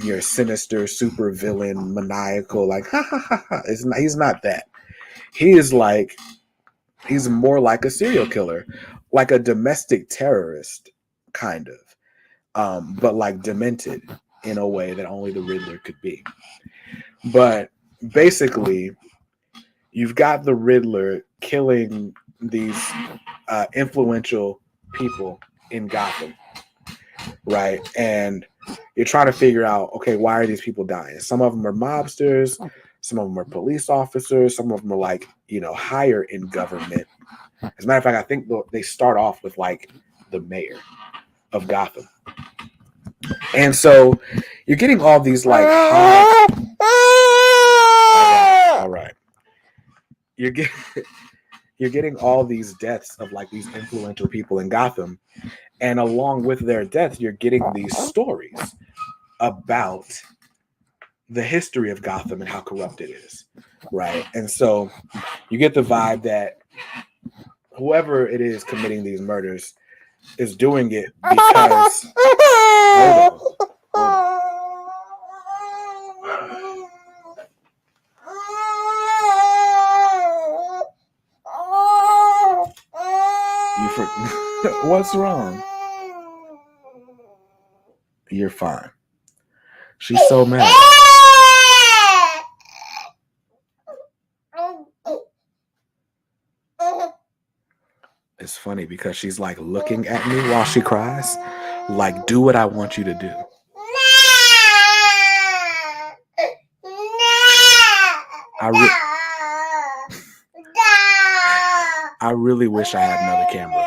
your sinister super villain, maniacal, like ha ha ha ha. He's not that. He's more like a serial killer, like a domestic terrorist, kind of, but like demented in a way that only the Riddler could be. But basically, you've got the Riddler killing these influential people in Gotham, right? And you're trying to figure out, okay, why are these people dying? Some of them are mobsters, Some of them are police officers. Some of them are like, higher in government. As a matter of fact, I think they start off with like the mayor of Gotham. And so you're getting all these like high... All right. You're getting all these deaths of like these influential people in Gotham. And along with their deaths, you're getting these stories about the history of Gotham and how corrupt it is, right? And so you get the vibe that whoever it is committing these murders is doing it because... Hold on. What's wrong? You're fine. She's so mad. It's funny because she's like looking at me while she cries, like, do what I want you to do. I really wish I had another camera.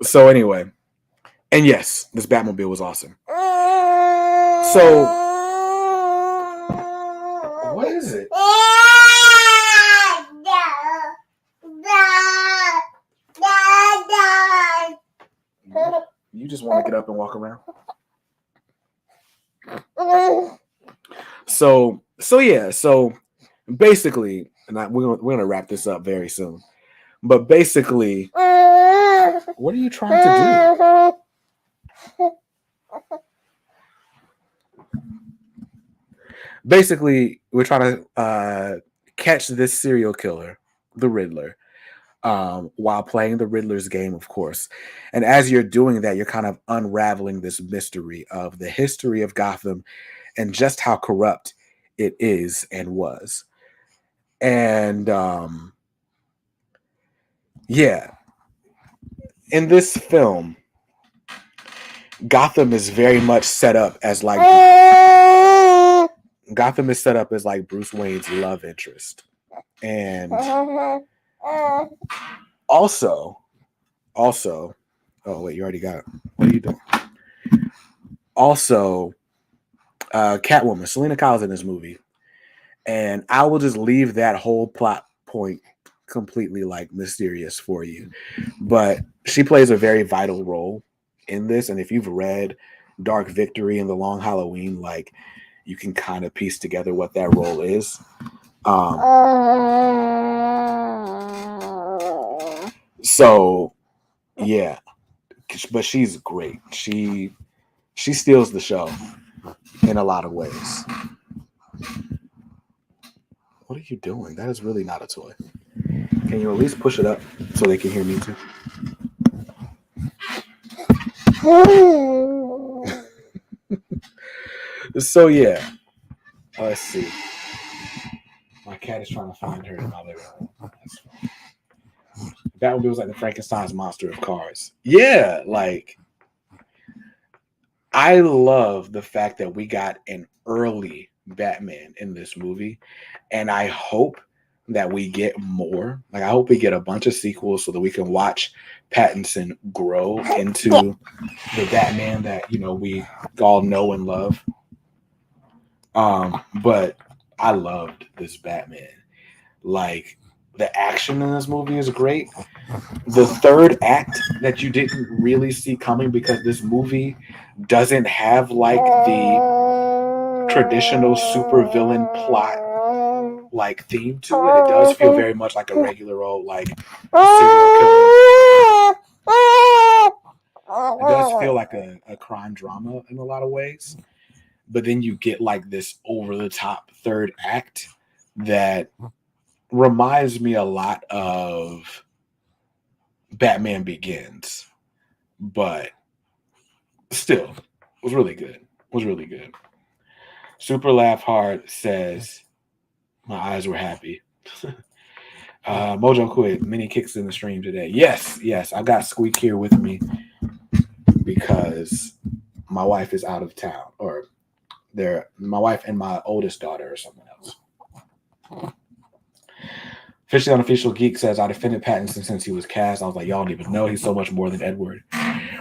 So anyway, and yes, this Batmobile was awesome. So, what is it? You just want to get up and walk around? So basically, and we're gonna wrap this up very soon. But basically, what are you trying to do? Basically, we're trying to catch this serial killer, the Riddler, while playing the Riddler's game, of course. And as you're doing that, you're kind of unraveling this mystery of the history of Gotham and just how corrupt it is and was. And yeah, in this film, Gotham is very much set up as like Bruce Wayne's love interest. And also, oh wait, you already got it. What are you doing? Also, Catwoman, Selena Kyle's in this movie. And I will just leave that whole plot point completely like mysterious for you. But she plays a very vital role in this. And if you've read Dark Victory and The Long Halloween, like you can kind of piece together what that role is. So yeah, but she's great. She steals the show in a lot of ways. What are you doing? That is really not a toy. Can you at least push it up so they can hear me too? So yeah, let's see. My cat is trying to find her in my living room. That was like the Frankenstein's monster of cars. Yeah, like I love the fact that we got an early Batman in this movie, and I hope that we get more. Like I hope we get a bunch of sequels so that we can watch Pattinson grow into the Batman that we all know and love. But I loved this Batman. Like the action in this movie is great. The third act that you didn't really see coming because this movie doesn't have like the traditional supervillain plot like theme to it. It does feel very much like a regular old like serial killer. It does feel like a crime drama in a lot of ways. But then you get like this over the top third act that reminds me a lot of Batman Begins, but still was really good. Super Laugh Hard says my eyes were happy. Mojo quit. Many kicks in the stream today. Yes, I got Squeak here with me because my wife is out of town, or my wife and my oldest daughter or someone else. Officially Unofficial Geek says, I defended Pattinson since he was cast. I was like, y'all don't even know he's so much more than Edward.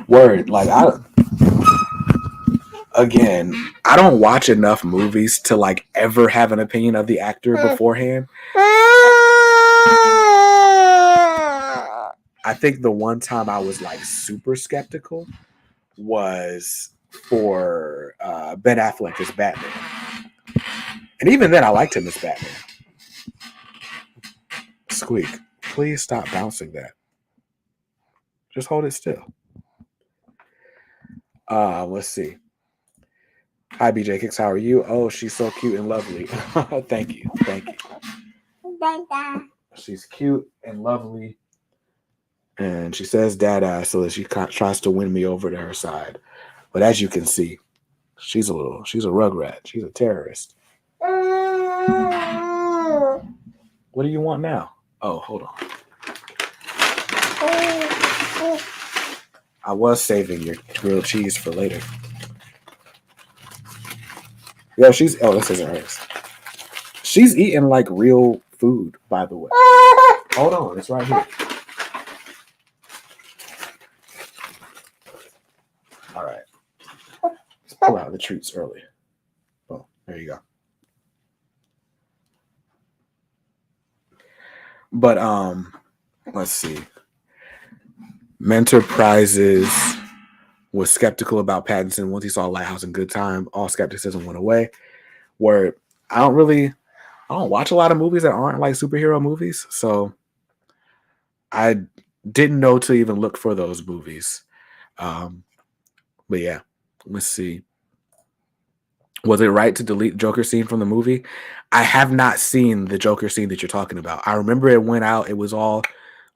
Word. Like, I don't watch enough movies to like ever have an opinion of the actor beforehand. I think the one time I was like super skeptical was for Ben Affleck as Batman. And even then I liked him as Batman. Squeak, please stop bouncing that. Just hold it still. Let's see. Hi, BJ Kicks. How are you? Oh, she's so cute and lovely. Thank you. She's cute and lovely. And she says dada so that she tries to win me over to her side. But as you can see, she's a rugrat. She's a terrorist. What do you want now? Oh, hold on. I was saving your grilled cheese for later. Yo, this isn't hers. She's eating like real food, by the way. Hold on, it's right here. All right. Let's pull out the treats early. Oh, there you go. But let's see. Mentor Prizes was skeptical about Pattinson once he saw Lighthouse and Good Time. All skepticism went away. Where I don't watch a lot of movies that aren't like superhero movies, so I didn't know to even look for those movies. But yeah, let's see. Was it right to delete the Joker scene from the movie? I have not seen the Joker scene that you're talking about. I remember it went out. It was all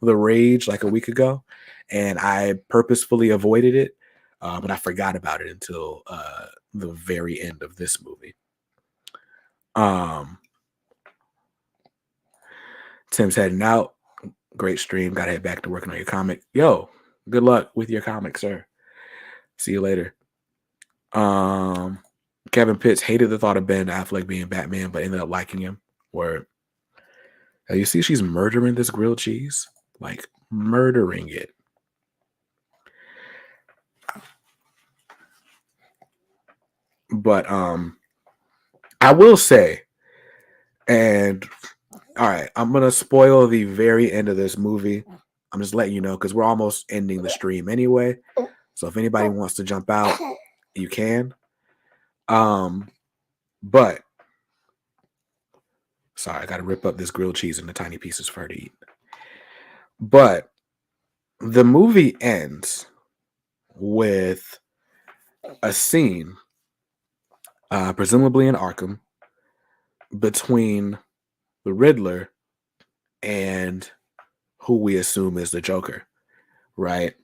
the rage like a week ago, and I purposefully avoided it, but I forgot about it until the very end of this movie. Tim's heading out. Great stream. Got to head back to working on your comic. Yo, good luck with your comic, sir. See you later. Kevin Pitts hated the thought of Ben Affleck being Batman, but ended up liking him. Word. You see, she's murdering this grilled cheese, like murdering it. But I will say, and all right, I'm gonna spoil the very end of this movie. I'm just letting you know because we're almost ending the stream anyway. So if anybody wants to jump out, you can. But sorry, I gotta rip up this grilled cheese into tiny pieces for her to eat. But the movie ends with a scene, presumably in Arkham, between the Riddler and who we assume is the Joker, right?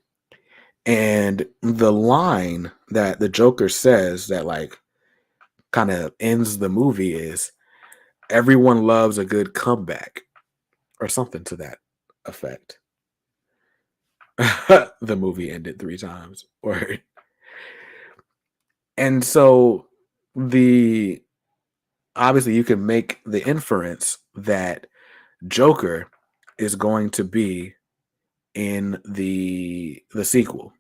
And the line that the Joker says that like kind of ends the movie is, everyone loves a good comeback, or something to that effect. The movie ended 3 times. Word. And so obviously you can make the inference that Joker is going to be in the sequel.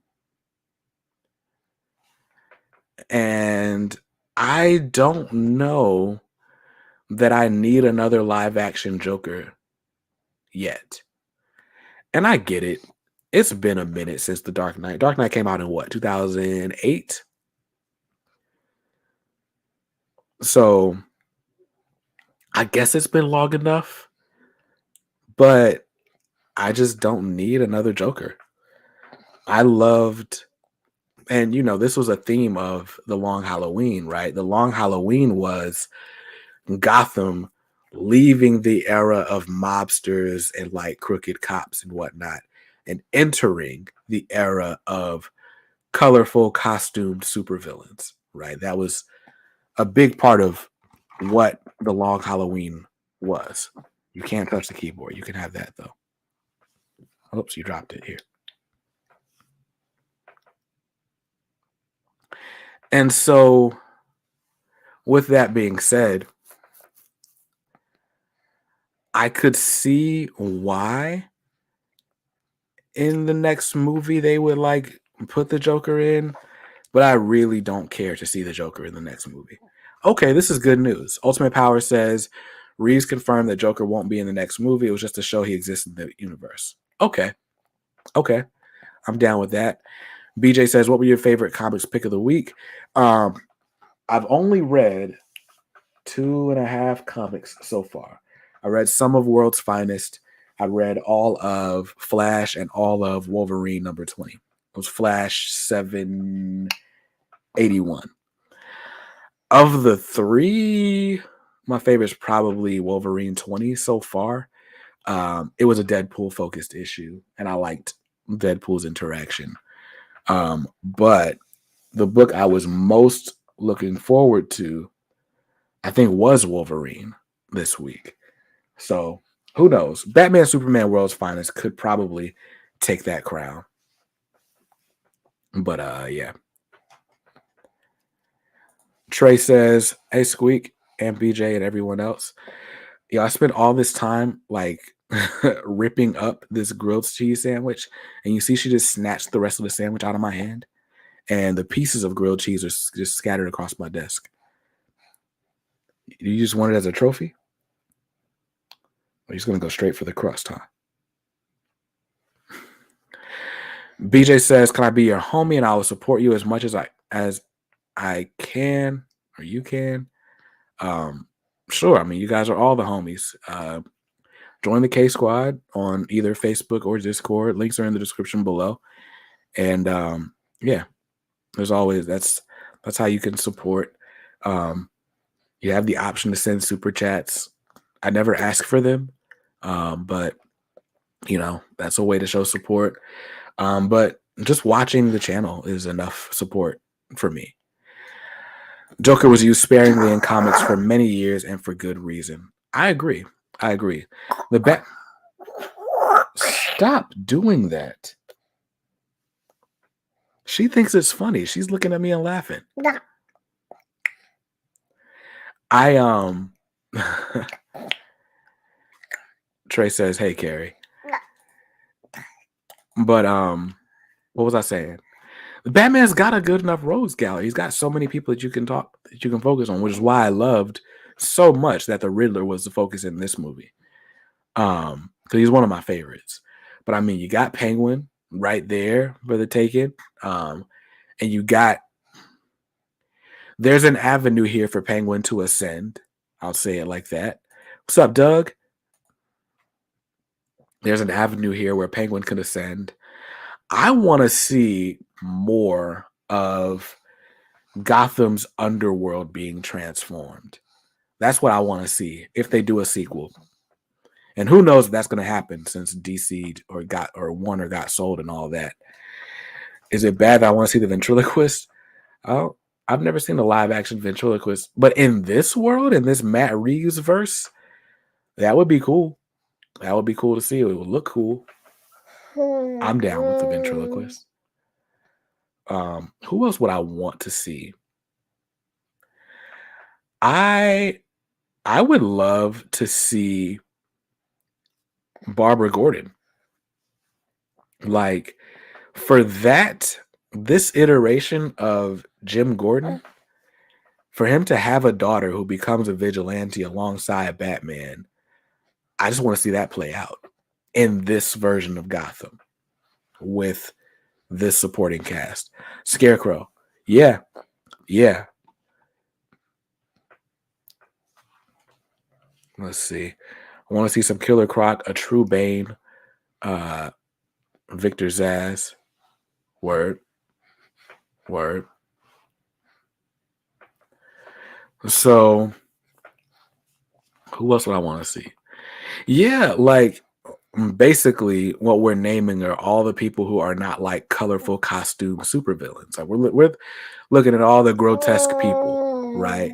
And I don't know that I need another live action Joker yet. And I get it. It's been a minute since The Dark Knight. Dark Knight came out in what, 2008? So I guess it's been long enough, but I just don't need another Joker. I loved, and this was a theme of The Long Halloween, right? The Long Halloween was Gotham leaving the era of mobsters and like crooked cops and whatnot and entering the era of colorful costumed supervillains, right? That was a big part of what The Long Halloween was. You can't touch the keyboard. You can have that though. Oops, you dropped it here. And so, with that being said, I could see why in the next movie they would like put the Joker in, but I really don't care to see the Joker in the next movie. Okay, this is good news. Ultimate Power says Reeves confirmed that Joker won't be in the next movie. It was just to show he exists in the universe. Okay, I'm down with that. BJ says, what were your favorite comics pick of the week? I've only read 2.5 comics so far. I read some of World's Finest. I read all of Flash and all of Wolverine number 20. It was Flash 781. Of the three, my favorite is probably Wolverine 20 so far. It was a Deadpool focused issue, and I liked Deadpool's interaction. But the book I was most looking forward to, I think, was Wolverine this week. So who knows? Batman Superman World's Finest could probably take that crown. But yeah. Trey says, hey Squeak and BJ and everyone else. Yeah, I spent all this time like ripping up this grilled cheese sandwich, and you see she just snatched the rest of the sandwich out of my hand, and the pieces of grilled cheese are just scattered across my desk. You just want it as a trophy? Or you're just gonna go straight for the crust, huh? BJ says, can I be your homie and I will support you as much as I can, or you can? Sure. I mean, you guys are all the homies. Join the K Squad on either Facebook or Discord. Links are in the description below. And yeah, there's always that's how you can support. You have the option to send super chats. I never ask for them, but you know, that's a way to show support. But just watching the channel is enough support for me. Joker was used sparingly in comics for many years and for good reason. I agree. The Stop doing that. She thinks it's funny. She's looking at me and laughing. Trey says, hey Carrie. But what was I saying? Batman's got a good enough rogues gallery. He's got so many people that you can focus on, which is why I loved so much that the Riddler was the focus in this movie. Because he's one of my favorites. But I mean, you got Penguin right there for the taking. And there's an avenue here for Penguin to ascend. I'll say it like that. What's up, Doug? There's an avenue here where Penguin can ascend. I want to see more of Gotham's underworld being transformed. That's what I want to see if they do a sequel. And who knows if that's going to happen since DC or Warner got sold and all that. Is it bad that I want to see the ventriloquist? Oh, I've never seen a live action ventriloquist, but in this world, in this Matt Reeves verse, that would be cool. That would be cool to see. It would look cool. I'm down with the ventriloquist. Who else would I want to see? I would love to see Barbara Gordon. Like, for this iteration of Jim Gordon, for him to have a daughter who becomes a vigilante alongside Batman, I just want to see that play out in this version of Gotham with this supporting cast. Scarecrow. Yeah. Let's see. I want to see some Killer Croc, a true Bane, Victor Zsasz. Word. So, who else would I want to see? Yeah, like basically what we're naming are all the people who are not like colorful costume supervillains. Like we're looking at all the grotesque people, right?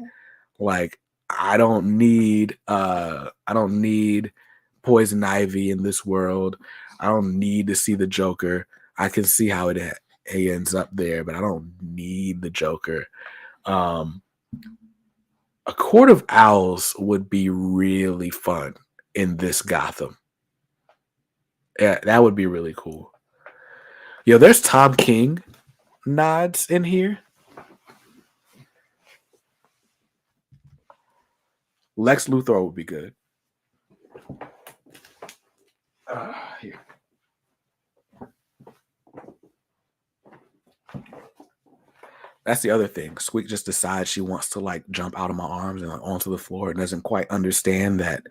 Like I don't need Poison Ivy in this world. I don't need to see the Joker. I can see how it ends up there, but I don't need the Joker. A Court of Owls would be really fun in this Gotham. Yeah, that would be really cool. Yo, there's Tom King nods in here. Lex Luthor would be good. Here. That's the other thing. Squeak just decides she wants to like jump out of my arms and like, onto the floor and doesn't quite understand that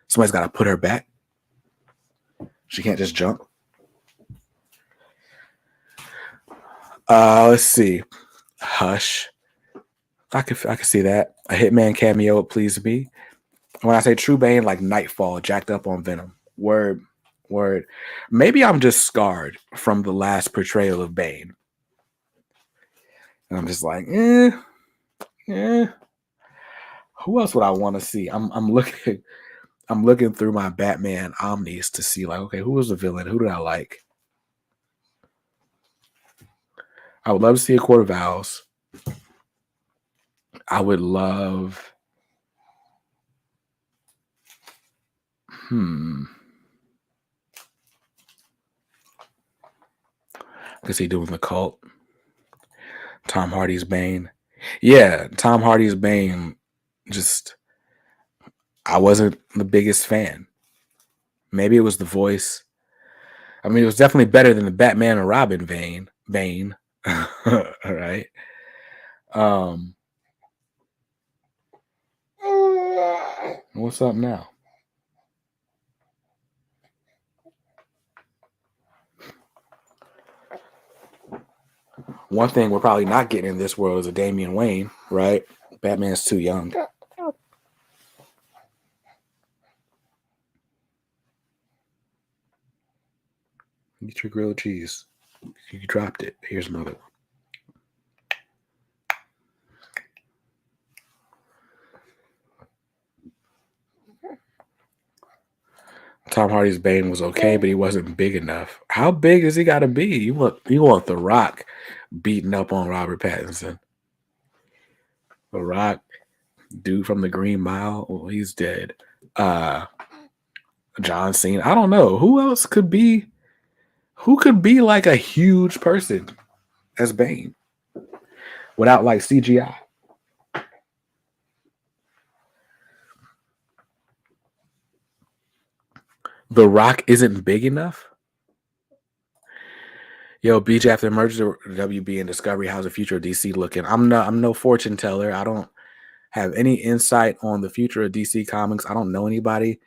somebody's got to put her back. She can't just jump. Let's see. Hush. I could see that. A Hitman cameo would please me. When I say True Bane, like Nightfall, jacked up on Venom. Word. Maybe I'm just scarred from the last portrayal of Bane. And I'm just like, Who else would I want to see? I'm looking through my Batman omnis to see like, okay, who was the villain? Who did I like? I would love to see A Court of Owls. I would love. Is he doing the Cult? Tom Hardy's Bane. Yeah, Tom Hardy's Bane. Just, I wasn't the biggest fan. Maybe it was the voice. I mean, it was definitely better than the Batman and Robin Bane. All right. What's up now? One thing we're probably not getting in this world is a Damian Wayne, right? Batman's too young. Get your grilled cheese. You dropped it. Here's another one. Tom Hardy's Bane was okay, but he wasn't big enough. How big does he got to be? You want The Rock beating up on Robert Pattinson? The Rock, dude from the Green Mile, well, he's dead. John Cena. I don't know who else could be. Who could be like a huge person as Bane without like CGI? The Rock isn't big enough. Yo, BJ, after the merger of WB and Discovery, how's the future of DC looking? I'm no fortune teller. I don't have any insight on the future of DC Comics. I don't know anybody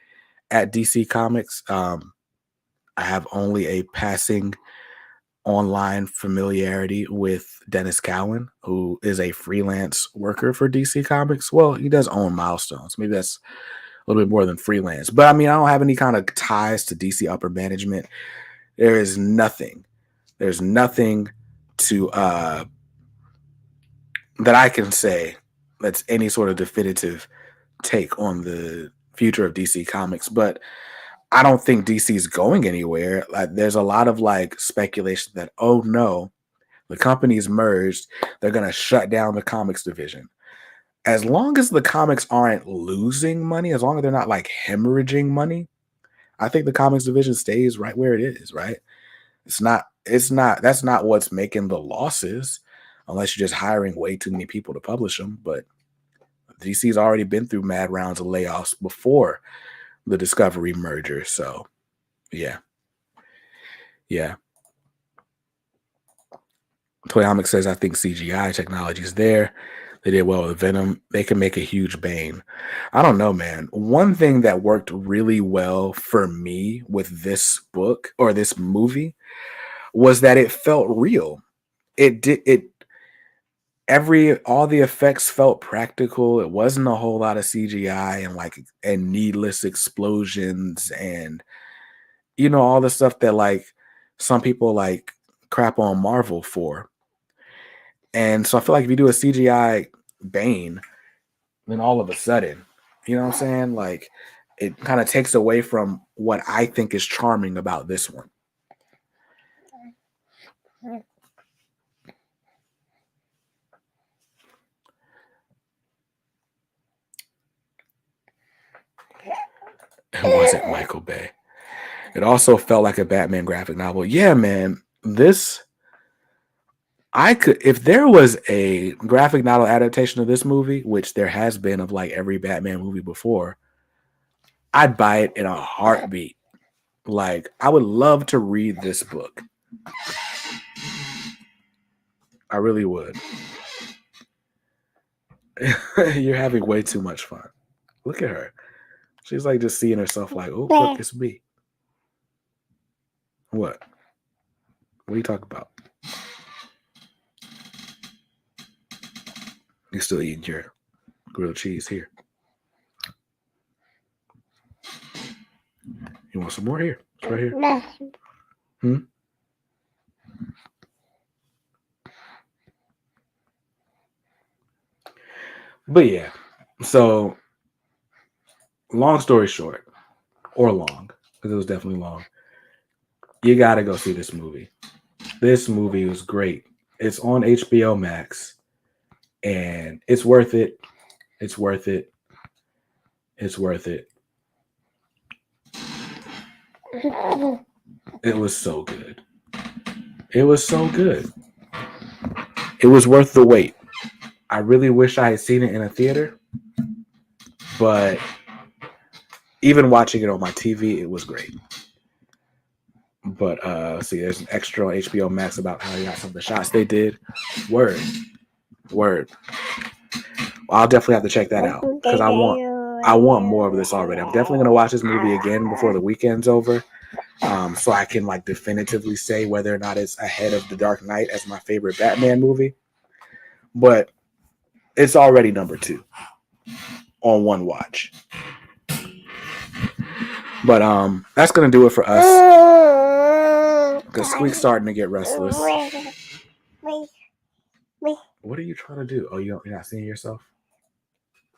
at DC Comics. I have only a passing online familiarity with Dennis Cowan, who is a freelance worker for DC Comics. Well, he does own Milestones. Maybe that's a little bit more than freelance. But I mean, I don't have any kind of ties to DC upper management. There is nothing. There's nothing to that I can say that's any sort of definitive take on the future of DC Comics. But I don't think DC is going anywhere. Like, there's a lot of like speculation that, oh no, the companies merged, they're gonna shut down the comics division. As long as the comics aren't losing money, as long as they're not like hemorrhaging money, I think the comics division stays right where it is, right? That's not what's making the losses, unless you're just hiring way too many people to publish them. But DC's already been through mad rounds of layoffs before the Discovery merger. So yeah. Toyomic says, I think CGI technology is there. They did well with Venom. They can make a huge Bane. I don't know, man. One thing that worked really well for me with this book or this movie was that it felt real. All the effects felt practical. It wasn't a whole lot of CGI and needless explosions and all the stuff that like some people like crap on Marvel for. And so I feel like if you do a CGI Bane, then all of a sudden, you know what I'm saying? Like it kind of takes away from what I think is charming about this one. It wasn't Michael Bay. It also felt like a Batman graphic novel. Yeah, man. If there was a graphic novel adaptation of this movie, which there has been of like every Batman movie before, I'd buy it in a heartbeat. Like, I would love to read this book. I really would. You're having way too much fun. Look at her. She's like just seeing herself like, oh, look, it's me. What? What are you talking about? You're still eating your grilled cheese here. You want some more here? It's right here. But yeah, so long story short, or long, because it was definitely long, you got to go see this movie. This movie was great. It's on HBO Max, and it's worth it. It's worth it. It's worth it. It was so good. It was so good. It was worth the wait. I really wish I had seen it in a theater, but even watching it on my TV, it was great. But see, there's an extra on HBO Max about how they got some of the shots they did. Word. Well, I'll definitely have to check that out because I want more of this already. I'm definitely gonna watch this movie again before the weekend's over, so I can like definitively say whether or not it's ahead of The Dark Knight as my favorite Batman movie. But it's already number 2 on one watch. But that's gonna do it for us because Squeak's starting to get restless. What are you trying to do? Oh, you're not seeing yourself?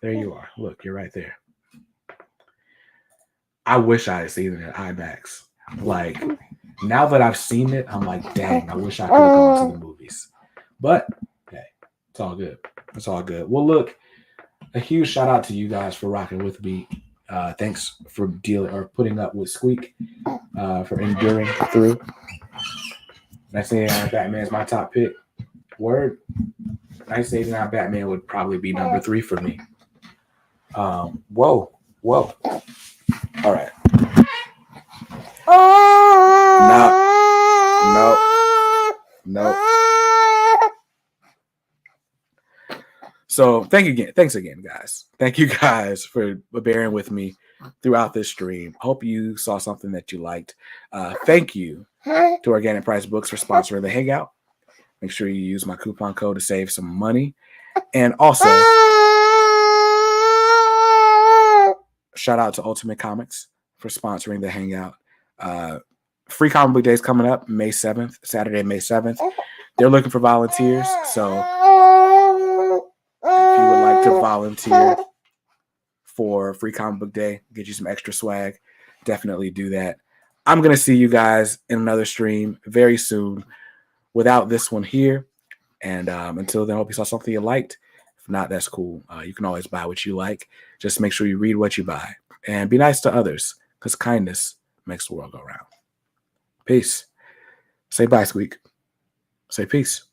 There you are. Look, you're right there. I wish I had seen it in IMAX. Like, now that I've seen it, I'm like, dang, I wish I could have gone to the movies. But hey, it's all good. It's all good. Well, look, a huge shout out to you guys for rocking with me. Thanks for putting up with Squeak, for enduring through. 1989 Batman is my top pick. Word. 1989 Batman would probably be number 3 for me. Whoa. All right. No. So thanks again, guys. Thank you guys for bearing with me throughout this stream. Hope you saw something that you liked. Thank you to Organic Price Books for sponsoring the Hangout. Make sure you use my coupon code to save some money. And also, shout out to Ultimate Comics for sponsoring the Hangout. Free Comic Book Day is coming up May 7th, Saturday, May 7th. They're looking for volunteers. So if you would like to volunteer for Free Comic Book Day, get you some extra swag, definitely do that. I'm going to see you guys in another stream very soon without this one here. And until then, I hope you saw something you liked. If not, that's cool. You can always buy what you like. Just make sure you read what you buy. And be nice to others, because kindness makes the world go round. Peace. Say bye, Squeak. Say peace.